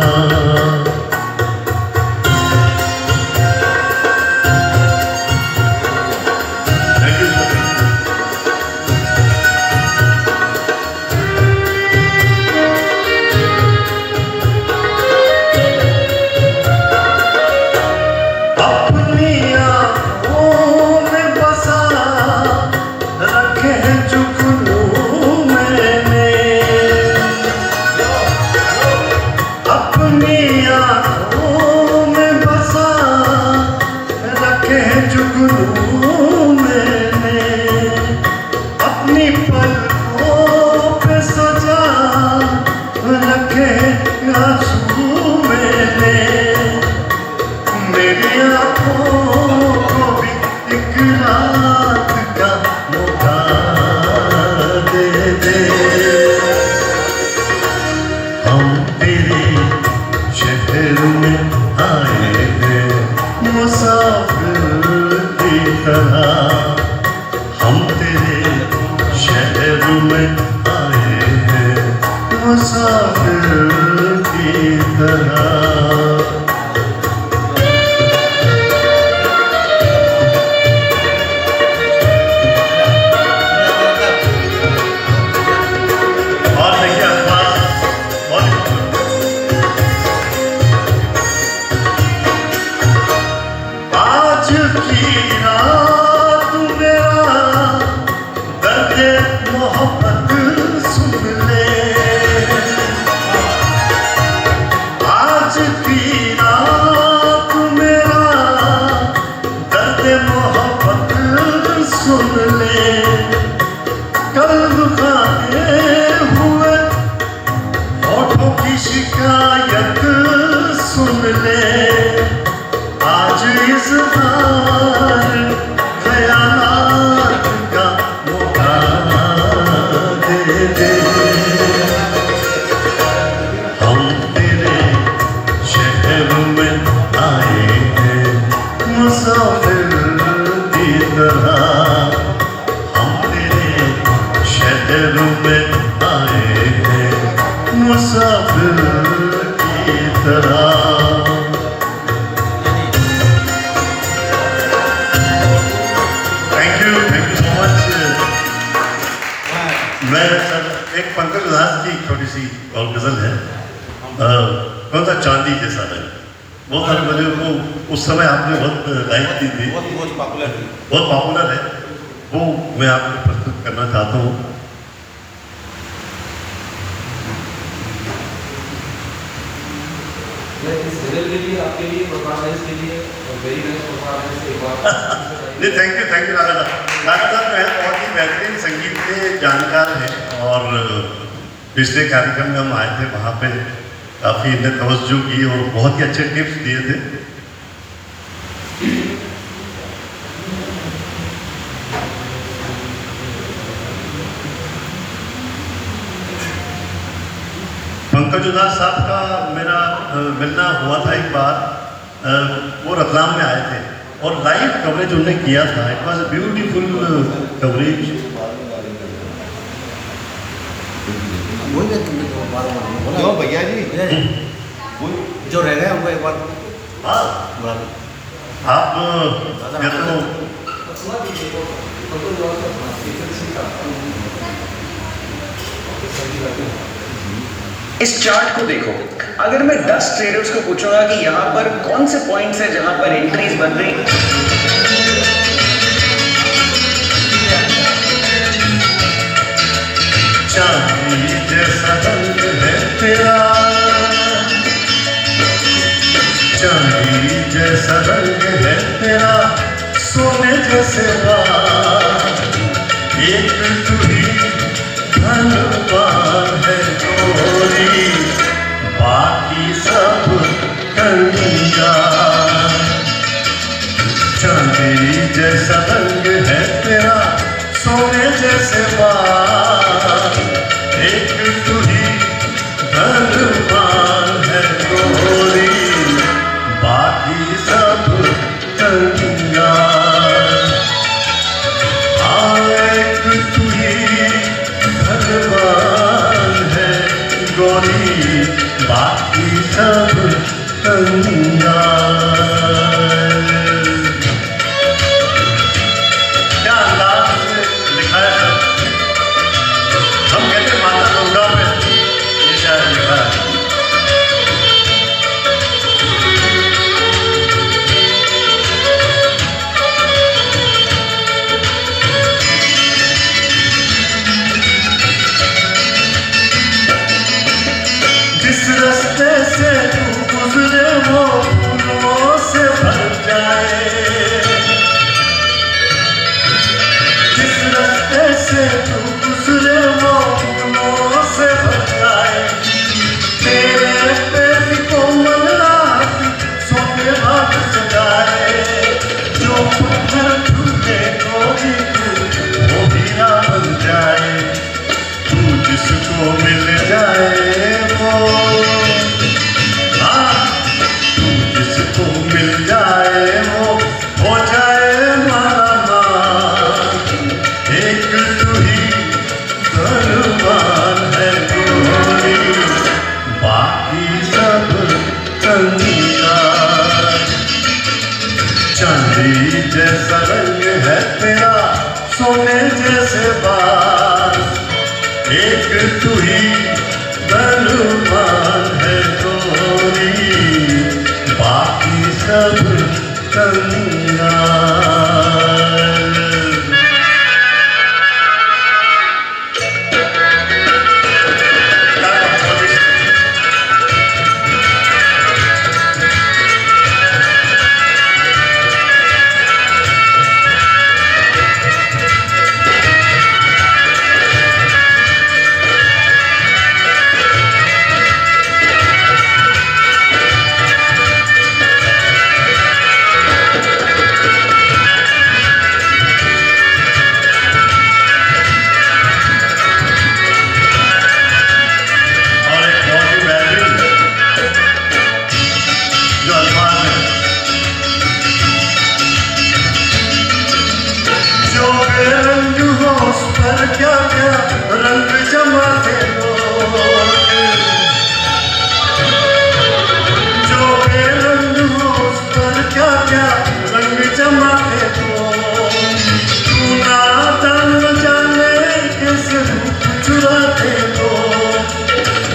थैंक यू राधा साहब जो है बहुत ही बेहतरीन संगीत के जानकार हैं और पिछले कार्यक्रम में हम आए थे वहाँ पे काफ़ी इन्हें तवज्जो की और बहुत ही अच्छे टिप्स दिए थे। पंकज उदास साहब का मेरा मिलना हुआ था एक बार, वो रतलाम में आए थे और लाइव कवरेज उन्होंने किया था। It was a beautiful coverage. क्यों भैया जी जो रह गए उनको एक बार हाँ आप या तो इस चार्ट को देखो, अगर मैं 10 ट्रेडर्स को पूछूंगा कि यहाँ पर कौन से पॉइंट्स हैं जहाँ पर एंट्रीज बन रही, चांदी जैसा रंग है तेरा, चांदी जैसा रंग है तेरा, सोने जैसे बाल, एक तू ही धनवान है गोरी, बाकी सब कंगाल। चांदी जैसा रंग है तेरा, सोने जैसे बाल, एक तू ही धनवान है गोरी, बाकी सब कंगाल। क्या अंदाज से लिखा है सर। हम कहते हैं माता गंगा पे ये शायद लिखा है। जिस रास्ते से तू गुजरे वो फूलों से भर जाए, जिस रास्ते से तू गुजरे वो फूलों से भर जाए। तेरे पेट को मल्लाह सोने हाथ सजाए, जो पत्थर ढूंढे को भी तू वो हीरा बन जाए। तू जिसको मिल जाए वो, हाँ तू जिसको मिल जाए वो हो जाए मालामाल। एक तू ही धनवान है गोरी, बाकी सब कंगाल। चांदी जैसा रंग है तेरा, सोने जैसे बाल। एक तू ही धनवान है गोरी, बाकी सब कंगाल। और एक बहुत ही बेहतरीन जो अल्फाज है, जो बेरंग हो उस पर क्या क्या रंग जमाते लोग। जो बेरंग हो उस पर क्या क्या रंग जमाते लोग। तू नादान न जाने कैसे रूप चुराते लोग।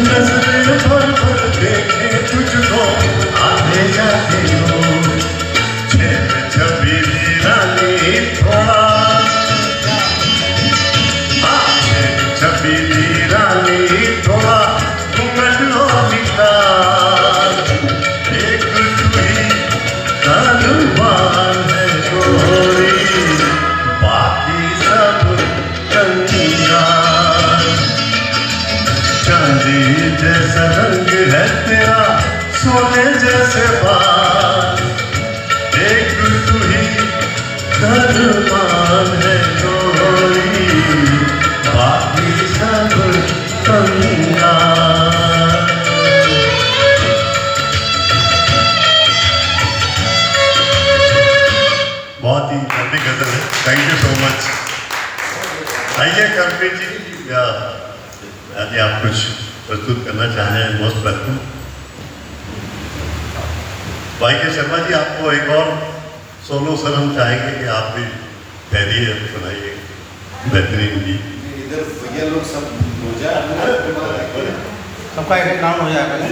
नजरें भर भर देखे तुझको आते जाते लोग। छेद छबीली रानी थोड़ा, हाँ छेद छबीली रानी थोड़ा घूंघट लो निकाल। एक तू ही धनवान है गोरी, बाकी सब कंगाल। चांदी जैसा रंग है तेरा, सोने जैसे बाल। एक तू ही धनवान है गोरी, बाकी सब कंगाल। बहुत ही लंबी गजल है। Thank you so much. आइए कर्मवीर जी, या यदि आप कुछ प्रस्तुत करना चाहें मोस्ट वेलकम। भाई के शर्मा जी, आपको एक और सोलो सर हम चाहेंगे कि आप भी तहरीर सुनाइए बेहतरीन जी। इधर भैया लोग सब हो जाए, सबका एक नाम हो जाए पहले।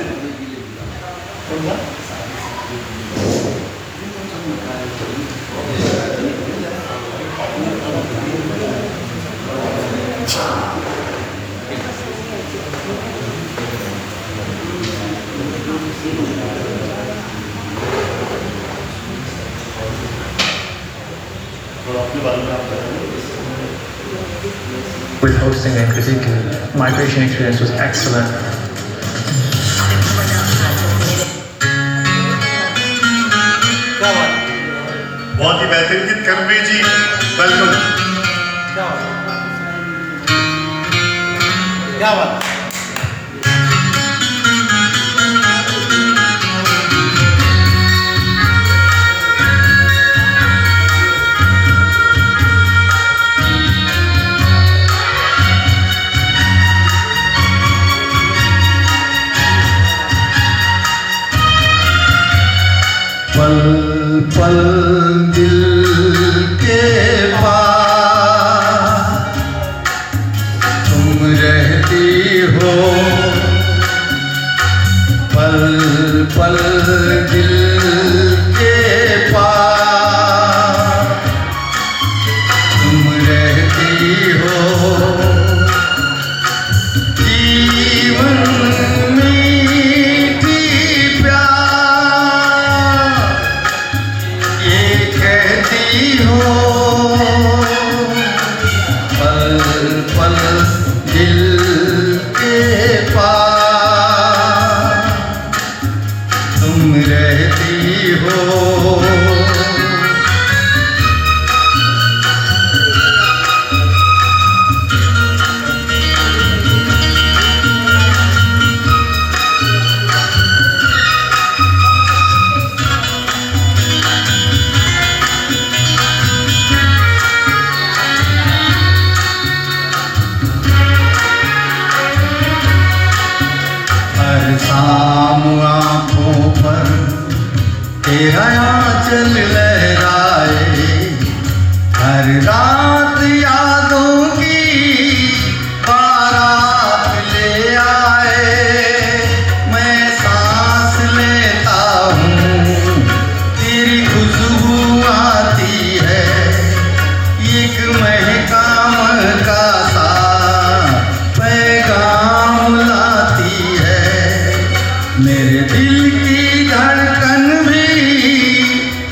With hosting and critiquing, my creation experience was excellent. बहुत ही बेहतरीन गीत कर्मवीर जी, वेलकम। क्या बात। हो, पल पल दिल के पास तुम रहती हो। जीवन मीठी प्यार ये कहती हो, पल पल दिल के पास तुम रहती हो। हर शाम आँखों पर तेरा आँचल लहराए, हर रात यादों की बारात ले आए। मैं सांस लेता हूँ तेरी खुशबू आती है, एक महका महका सा पैगाम लाती है। मेरे दिल की धड़कन भी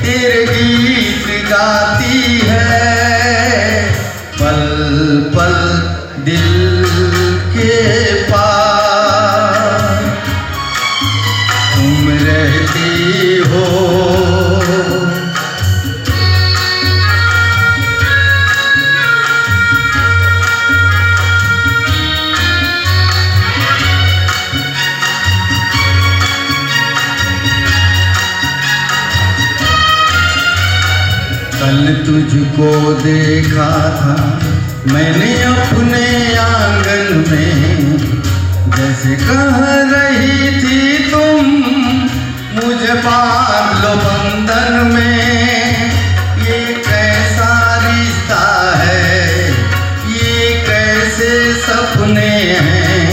तेरे गीत गाती है, पल पल दिल के पास तुम रहती हो। कल तुझको देखा था मैंने अपने आंगन में, जैसे कह रही थी तुम मुझे बांध लो बंधन में। ये कैसा रिश्ता है, ये कैसे सपने हैं,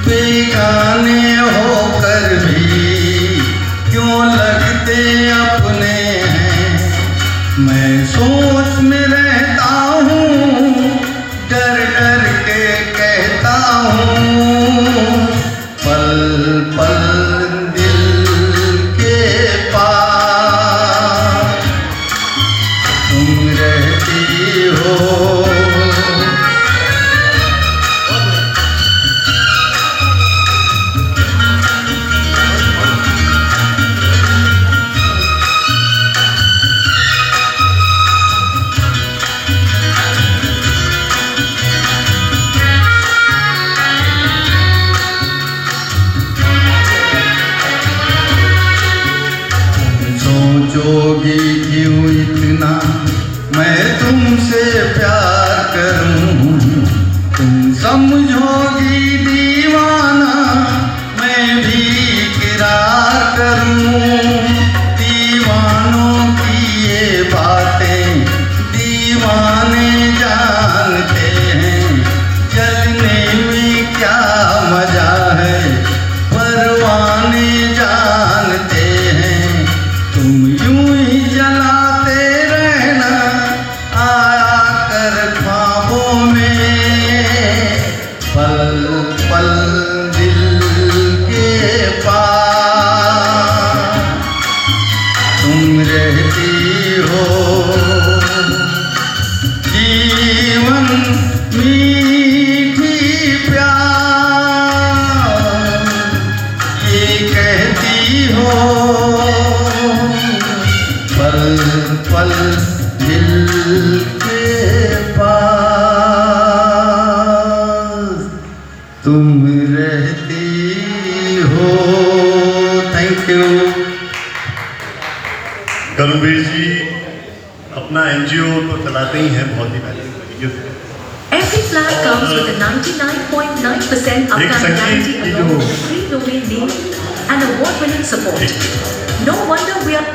बेगाने होकर भी क्यों लगते अपने हैं। मैं सोच में रहता हूँ, डर डर के कहता हूँ, पल पल दिल के पास तुम रहती हो। सोचोगी क्यों इतना मैं तुमसे प्यार करूं, तुम समझोगी दीवाना मैं भी इकरार करूं। दीवानों की ये बातें दीवाने जानते हैं, जलने में क्या मजा है परवाने जानते हैं। तुम यूं ही जलाते रहना आया कर ख्वाबों में, पल पल दिल के पास तुम रहती हो। जीवन मीठी प्यार ये कहती हो, पल पल दिल के पास तुम रहती हो। Thank you. करुणवीर जी अपना एनजीओ तो चलाते ही हैं बहुत ही पहले तरीके से। Every flat comes with a 99.9% uptime guarantee along with free domain name and award-winning support. No wonder we are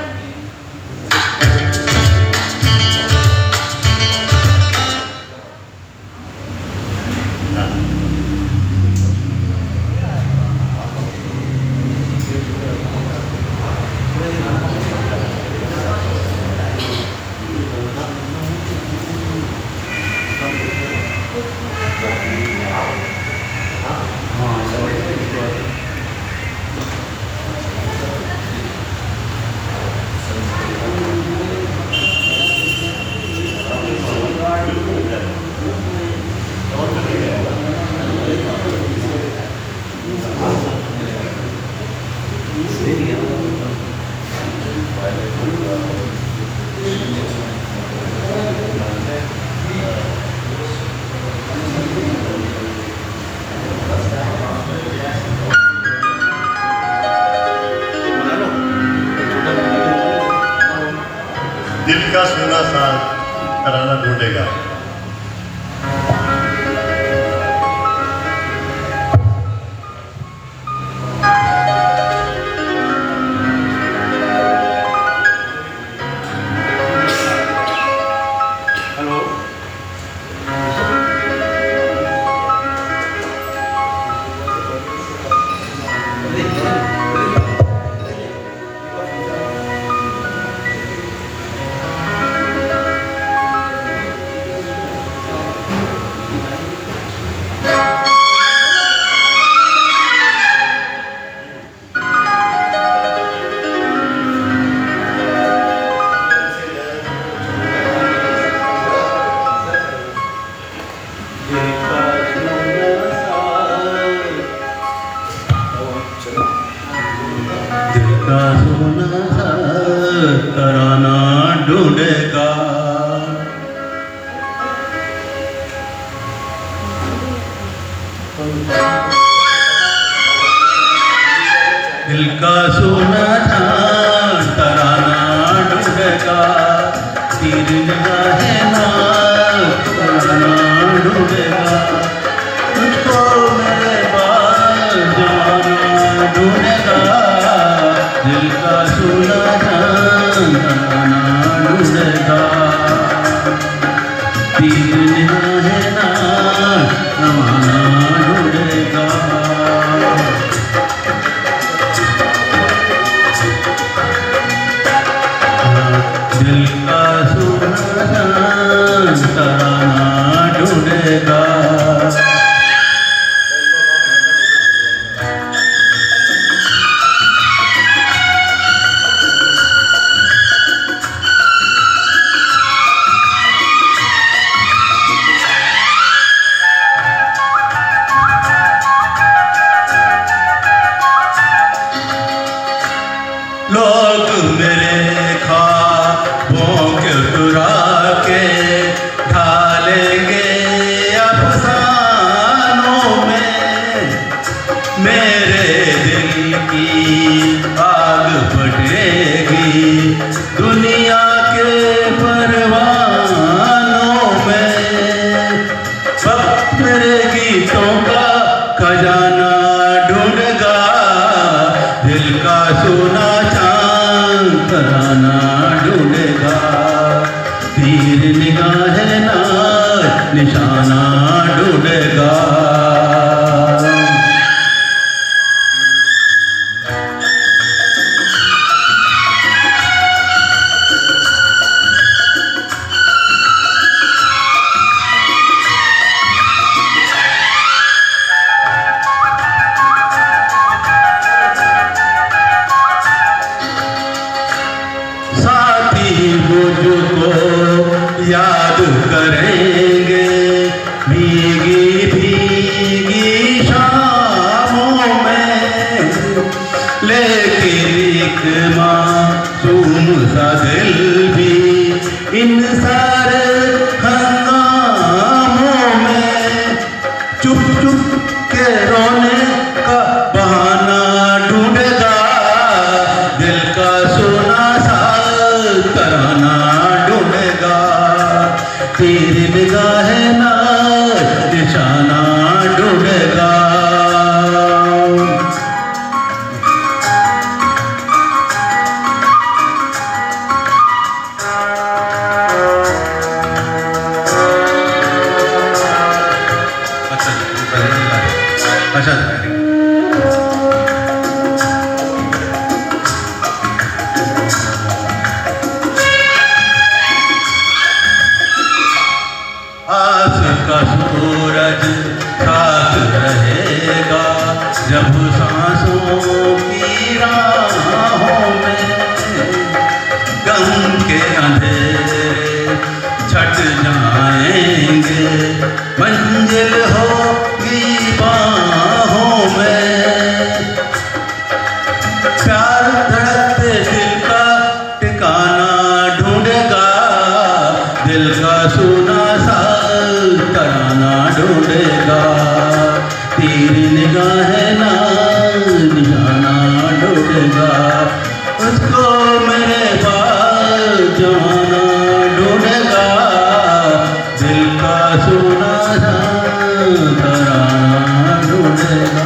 सोना साज तराना ढूंढेगा। तराना ढूंढेगा। दिल का सोना था तराना ढूंढेगा, तेरी निगाहें ना तराना ढूंढेगा, तुझको मेरे बाल जमाना ढूंढेगा। दिल का सोना था तराना ढूंढेगा, तेरी निगाहें ना जमाना ढूंढेगा। दिल का सोना तराना ढूंढेगा। लोग मेरे ख्वाबों के चुरा के ढालेंगे अफसानों में, मेरे दिल की आग फटेगी दुनिया के परवानों में। सब मेरे गीतों का खजाना ढूंढेगा, दिल का सोना तराना ढूंढेगा, तीर निगाहें ना निशाना ढूंढेगा। मुझको याद करेंगे भीगी भीगी शामों में, लेकिन एक मासूम सा दिल भी इन सारे हंगामों में चुप चुप के रोने का बहाना ढूंढेगा। दिल का सोना तराना ढूंढेगा, तेरी निगाहें ना निशाना ढूंढेगा। अच्छा का सूरज साथ रहेगा, जब सांसों की राहों में गम के अंधेरे छट जाएंगे, मंजिल होगी बाहों में। प्यार धड़कते दिल का ठिकाना ढूंढेगा, दिल का सोना सा तराना ढूंढेगा, तेरी निगाहें ना निशाना ढूंढेगा, उसको मेरे पास जमाना ढूंढेगा। तराना ढूंढेगा।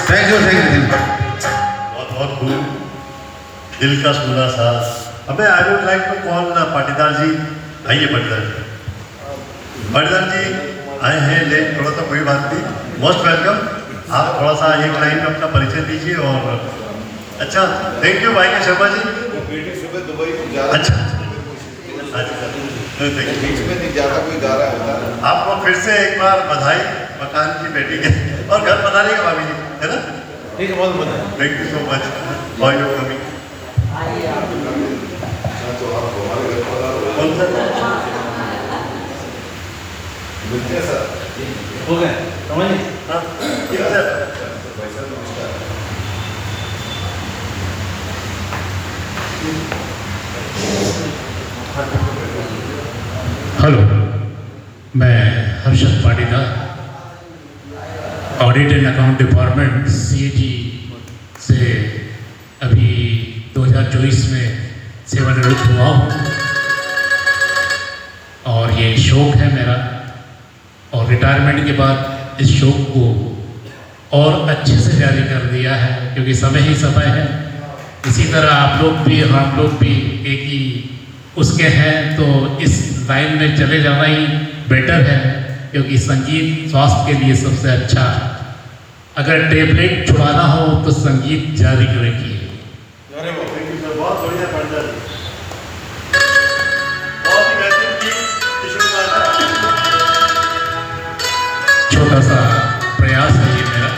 Thank you thank you. बहुत बहुत खूब, दिल का सुना साज। अबे I would like to call Patidar ji. आइए पाटीदार जी। पाटीदार जी आए हैं लेट, थोड़ा सा कोई बात नहीं, मोस्ट वेलकम। आप थोड़ा सा एक लाइन में अपना परिचय दीजिए। और अच्छा, थैंक यू भाई के शर्मा जी। बेटी सुबह दुबई जा अच्छा बीच में नहीं ज़्यादा कोई गा रहा होता। आपको फिर से एक बार बधाई मकान की बेटी के, और घर पधारी का भाभी जी, है ना? ठीक है, बहुत बहुत thank you so much for your coming. तो आप हमारे घर पर कौन सा मिलते हैं सर? हो गए समझ? हाँ ठीक है सर। पैसा नमस्कार। हेलो, मैं Harshad Patidar, audit and account department CAG से अभी 2024 में सेवानिवृत्त हुआ हूँ। और ये शौक़ है मेरा, और रिटायरमेंट के बाद इस शौक़ को और अच्छे से जारी कर दिया है, क्योंकि समय ही समय है। इसी तरह आप लोग भी हम लोग भी एक ही उसके हैं, तो इस लाइन में चले जाना ही बेटर है, क्योंकि संगीत स्वास्थ्य के लिए सबसे अच्छा है। अगर टेबलेट छुड़ाना हो तो संगीत जारी रखिए। बहुत बढ़िया पाटीदार जी, बहुत ही बेहतरीन गीत किशोर गाना। छोटा सा प्रयास है ये मेरा।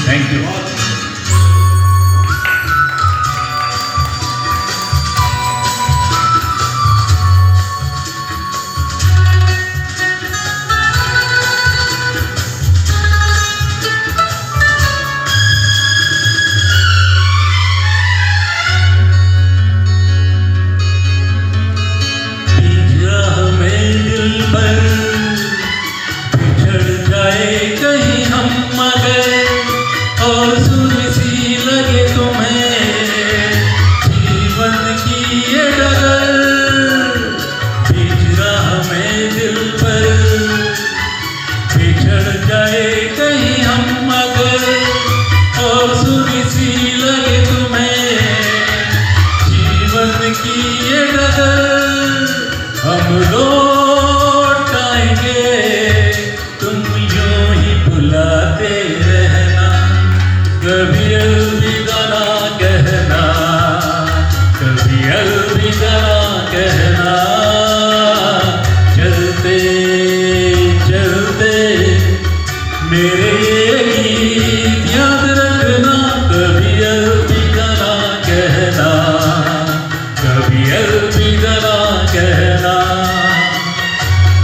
Thank you. बन की ये डगर हम लौट आएंगे, तुम यूं ही बुलाते रहना, कभी अलविदा ना कहना, कभी अलविदा ना कहना। चलते चलते मेरे ये गीत याद रखना, कभी अलविदा ना कहना, कभी अलविदा ना कहना।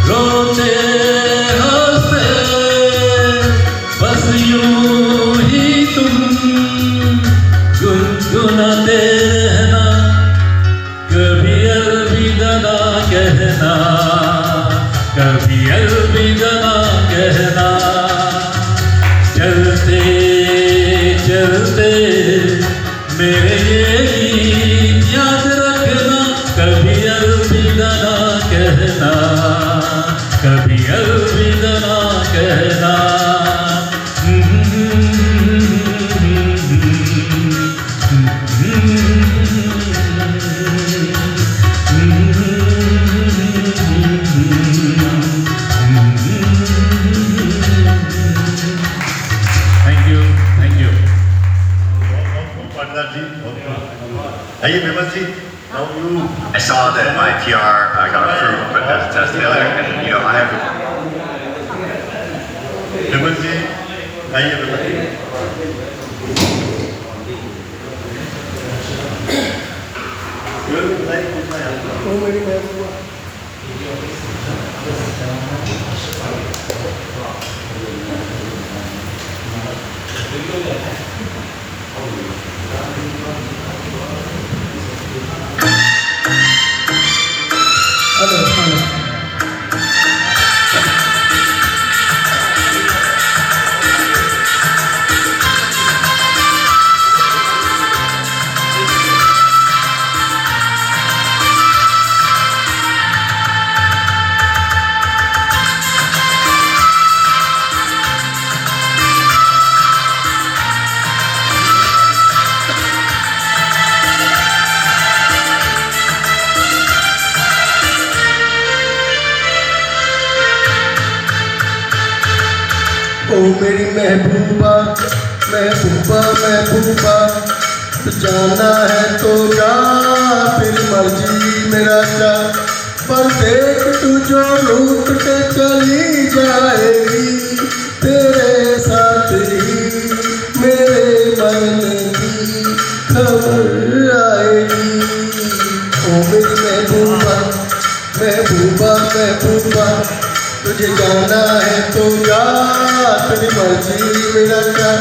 रोते हंसते बस यूं ही तुम गुनगुनाते रहना, कभी अलविदा ना कहना, कभी अलविदा ना कहना। चलते चलते मेरे ये गीत याद रखना, कभी अलविदा ना कहना, कभी अलविदा ना कहना। Thank you, thank you. आइए विमल जी, now you. I saw that my PR got approved, but there's a test failure, and you know I have. विमल जी, आइए विमल जी। ओ मेरी महबूबा महबूबा महबूबा, तो जाना है तो जा, तेरी मर्जी मेरा क्या। पर देख तू जो लूट के चली जाएगी, तेरे साथ ही मेरे मरने की खबर आएगी। ओ मेरी महबूबा महबूबा महबूबा, तुझे जाना है तो जा, तेरी मर्जी मेरा क्या।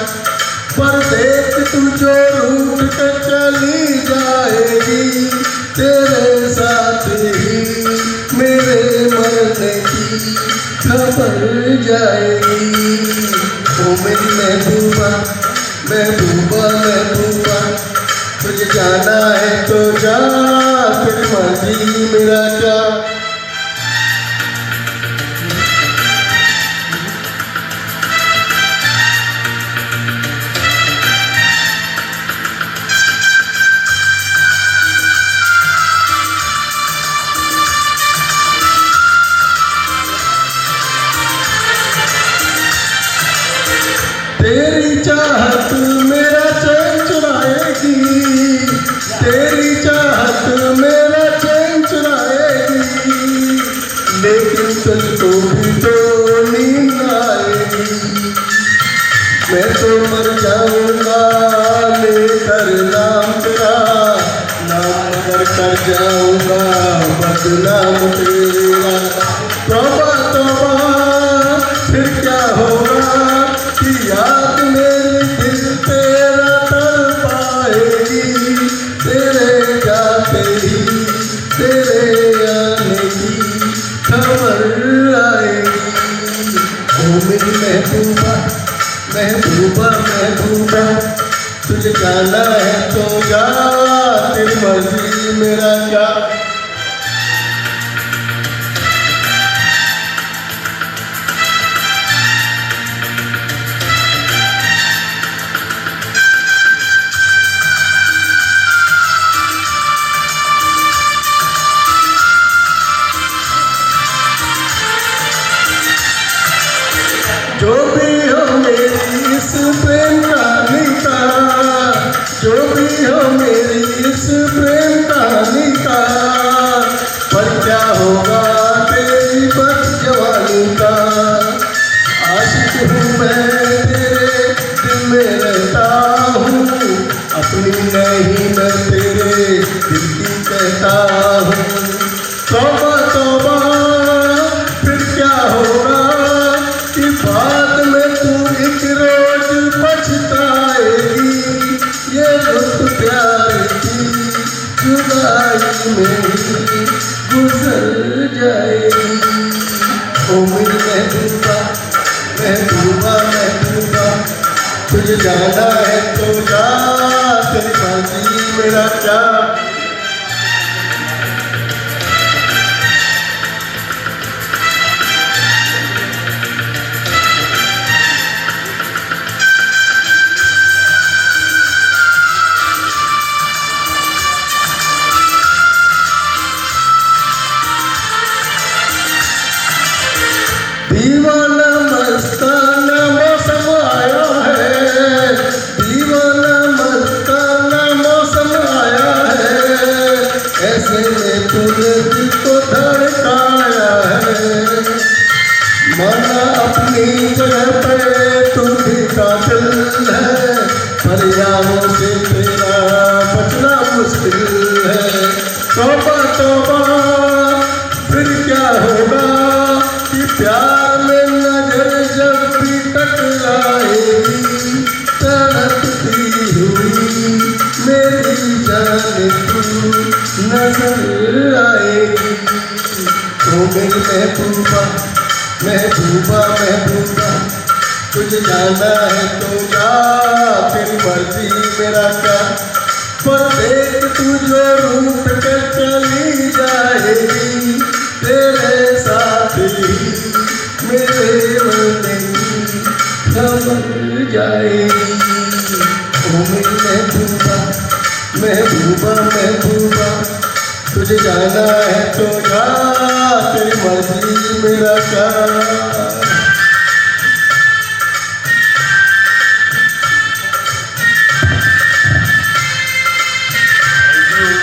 पर देख तू जो रूठ के चली जाएगी, तेरे साथ ही मेरे मरने की खबर जाएगी। ओ मेरी महबूबा महबूबा महबूबा, तुझे जाना है तो जा, तेरी मर्जी मेरा क्या। तेरी चाहत मेरा चैन चुराएगी, तेरी चाहत मेरा चैन चुराएगी, लेकिन तुझको भी तो नींद आएगी। मैं तो मर जाऊंगा लेकर नाम तेरा, नाम मगर कर जाऊंगा बदनाम तेरा। तौबा तौबा फिर क्या होगा कि याद मेरी दिल तेरा तड़पाएगी, तेरे जाते ही तेरे आने की खबर आएगी। ओ मेरी महबूबा महबूबा महबूबा, तुझे जाना है तो जा, तेरी मर्जी मेरा क्या। जो भी हो मेरी इस प्रेम कहानी का, पर क्या होगा तेरी बस जवानी का। आशिक हूँ मैं तेरे दिल में रहता हूँ, अपनी नहीं मैं तेरे दिल की कहता हूँ। तौबा तौबा फिर क्या होगा कि बाद में तू एक रोज पछताएगी। ये रुत प्यार की जुदाई में गुजर जाएगी। ओ मेरी महबूबा महबूबा महबूबा, तुझे जाना है तो जा, तेरी मर्जी मेरा क्या। दीवाना मस्ताना मौसम आया है, दीवाना मस्ताना मौसम आया है। ऐसे में तूने दिल को धड़काया है। माना अपनी जगह पे तू भी कातिल है, फरियादों से तेरा बचना मुश्किल है। तौबा तौबा फिर क्या होगा कि प्यार में नजर जब भी टकराएगी, तड़पती हुई मेरी जान तू नजर आएगी। ओ मेरी महबूबा महबूबा महबूबा, तुझे जाना है तो जा, तेरी मर्जी मेरा क्या। पर देख तू जो रूठ कर चली जाएगी, तेरे साथ ही मेरे मन की खबर जाएगी। ओ मेरी महबूबा महबूबा महबूबा, तुझे जाना है तो जा, तेरी मर्जी मेरा क्या।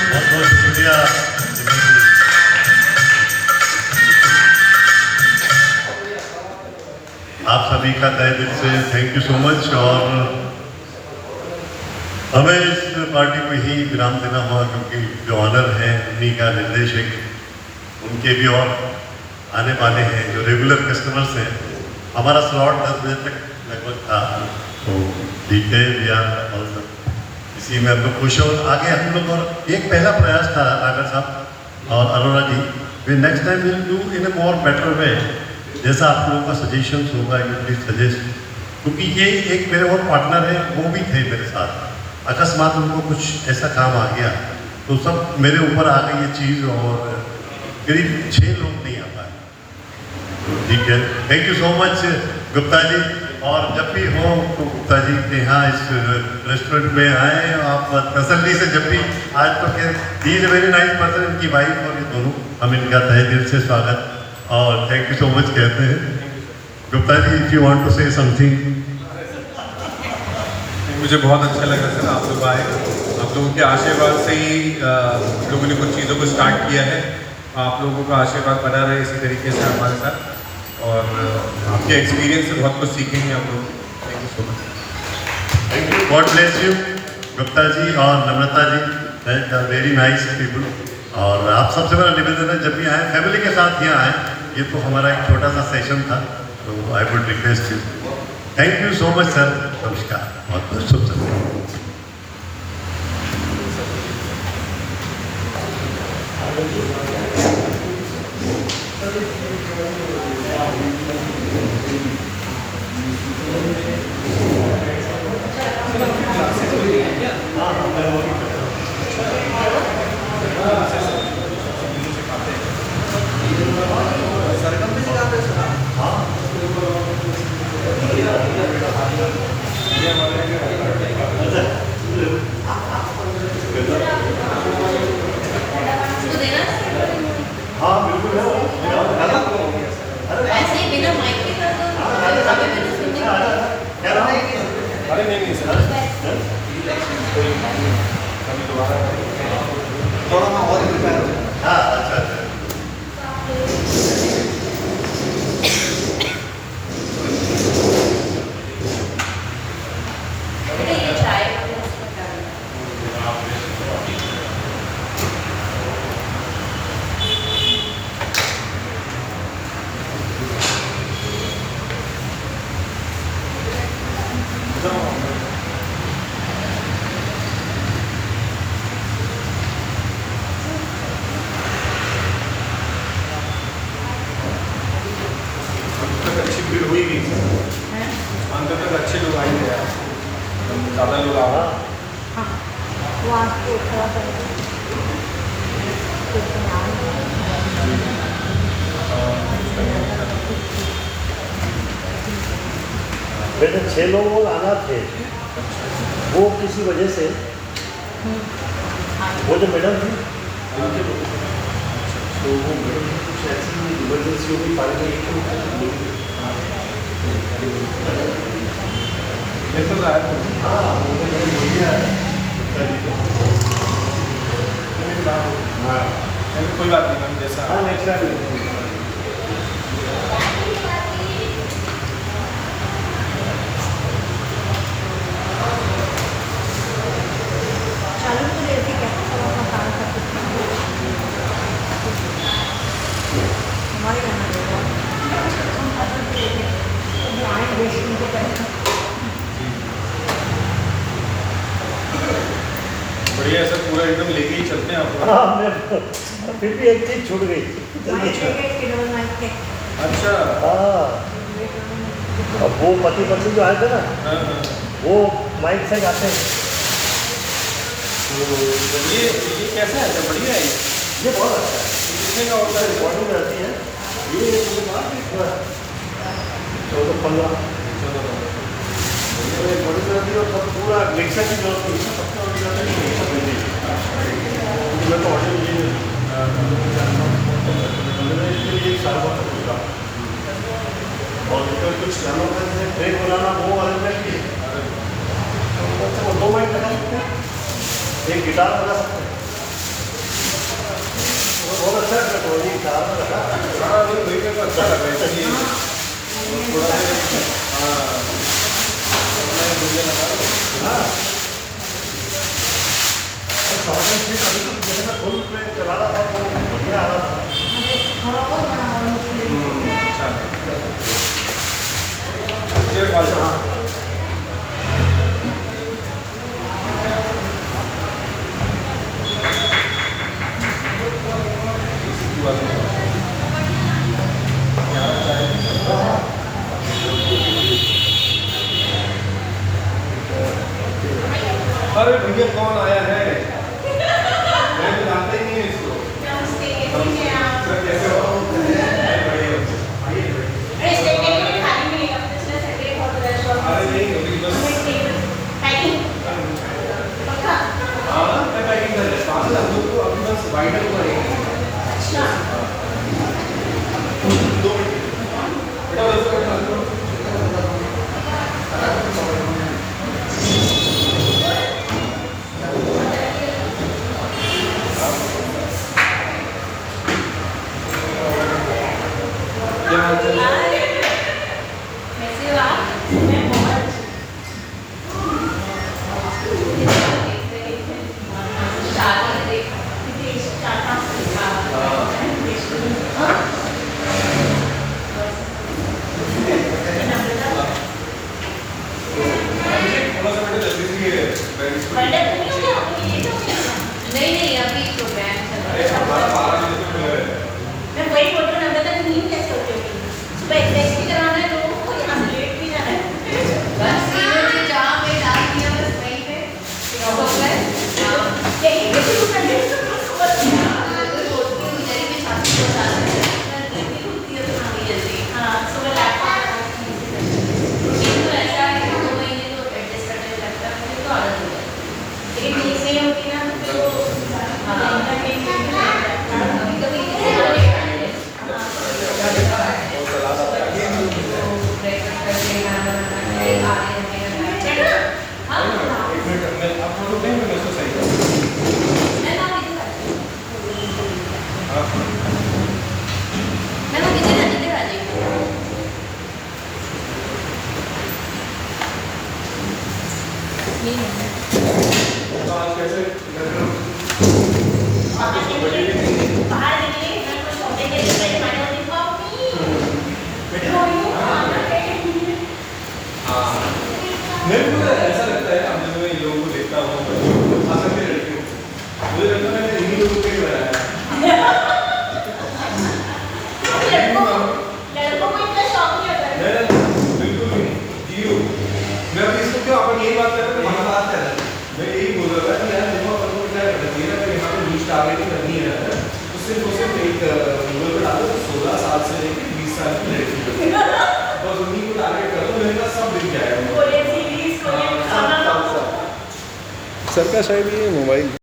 बहुत बहुत शुक्रिया। आप सभी का तहे दिल से थैंक यू सो मच। और हमें इस पार्टी को ही विराम देना हुआ क्योंकि जो ऑनर हैं उन्हीं का निर्देशक, उनके भी और आने वाले हैं जो रेगुलर कस्टमर्स हैं। हमारा स्लॉट 10 बजे तक लगभग था, तो ठीक है भैया और इसी में हम लोग खुश हो। आगे हम लोग और एक पहला प्रयास था नागर साहब और Arora ji, we next time will do in a more better way. जैसा आप लोगों का सजेशंस होगा यू प्लीज सजेस्ट, क्योंकि ये एक मेरे और पार्टनर हैं, वो भी थे मेरे साथ। अकस्मात उनको कुछ ऐसा काम आ गया तो सब मेरे ऊपर आ गई ये चीज़, और करीब 6 लोग नहीं आ पाए। तो ठीक है, thank you so much Gupta ji. और जब भी हो तो गुप्ता जी के यहाँ इस रेस्टोरेंट में आए आप तसल्ली से। जब भी आज तो खैर he is very nice person, इनकी वाइफ और ये दोनों, हम इनका तहे दिल से स्वागत और थैंक यू सो मच कहते हैं। Gupta ji, if you want to say something. मुझे बहुत अच्छा लगा सर, आप लोग आए, आप लोगों के आशीर्वाद से ही लोगों ने कुछ चीज़ों को स्टार्ट किया है। आप लोगों का आशीर्वाद बना रहे इसी तरीके से हमारे साथ, और आपके एक्सपीरियंस से बहुत कुछ सीखेंगे आप लोग। Thank you so much. Thank you, god bless you Gupta ji और Namrata ji, very nice people. और आप सबसे बड़ा निवेदन है, जब भी आए फैमिली के साथ यहाँ आए। ये तो हमारा एक छोटा सा सेशन था, तो I would request you. Thank you so much sir, नमस्कार, बहुत बहुत शुभ संध्या। ऐसे ही बिना माइक के कर दो, अभी भी तो सुनने को अरे नहीं सर ज़्यादा लोग आओ। बेटे 6 लोग आना थे, वो किसी वजह से वो जो मैडम थी उनके तो वो मैडम कुछ ऐसी इमरजेंसी हो गई पानी कोई बात नहीं मैम, जैसा हाँ नेक्स्ट टाइम बढ़िया, ऐसा पूरा एकदम लेके ही चलते हैं आपको। हाँ, फिर भी एक चीज छूट गई। अच्छा हाँ, अब वो पति पत्नी जो आए थे ना, वो माइक से गाते हैं। तो ये कैसा है? बढ़िया है ये बहुत अच्छा है। कितने का होता है? रिकॉर्डिंग रहती है ये 14-15 रिकॉर्डिंग रहती है और सब पूरा मिक्सर की जरूरत नहीं है, सबसे बड़ी बात है कि मिक्सर मिल जाएगी। मैं तो ऑडियो ये इसके लिए 1 साल बाद होगा और इसका कुछ गानों का जैसे ट्रेक बनाना वो अलग रहती है। तो 2 माइक लगा सकते हैं, एक गिटार लगा सकते हैं, बहुत अच्छा है। तो ये गिटार में लगा हाँ, वो वही मेरे को अच्छा लगा है इसलिए थोड़ा हाँ शॉर्ट एंड स्वीट अभी तो जैसे मैं फुल पे चला रहा था तो बढ़िया आ रहा था। अरे भैया कौन आया है? मैं तो जानता ही नहीं है इसको। कैसे हो? अरे नहीं अभी बस हाँ मैं पैकिंग कर रहा हूँ। हम लोग को अभी बस वाइडर करेंगे। अच्छा 2 मिनट बेटा उसको नहीं है तो सिर्फ एक गूगल पे डालो 16 साल से लेकर 20 साल की लड़की बस उन्हीं को टारगेट कर दो, मेरे पास सब दिख जाएगा। कोरियन सीरीज, कोरियन खाना। सर का शायद ये मोबाइल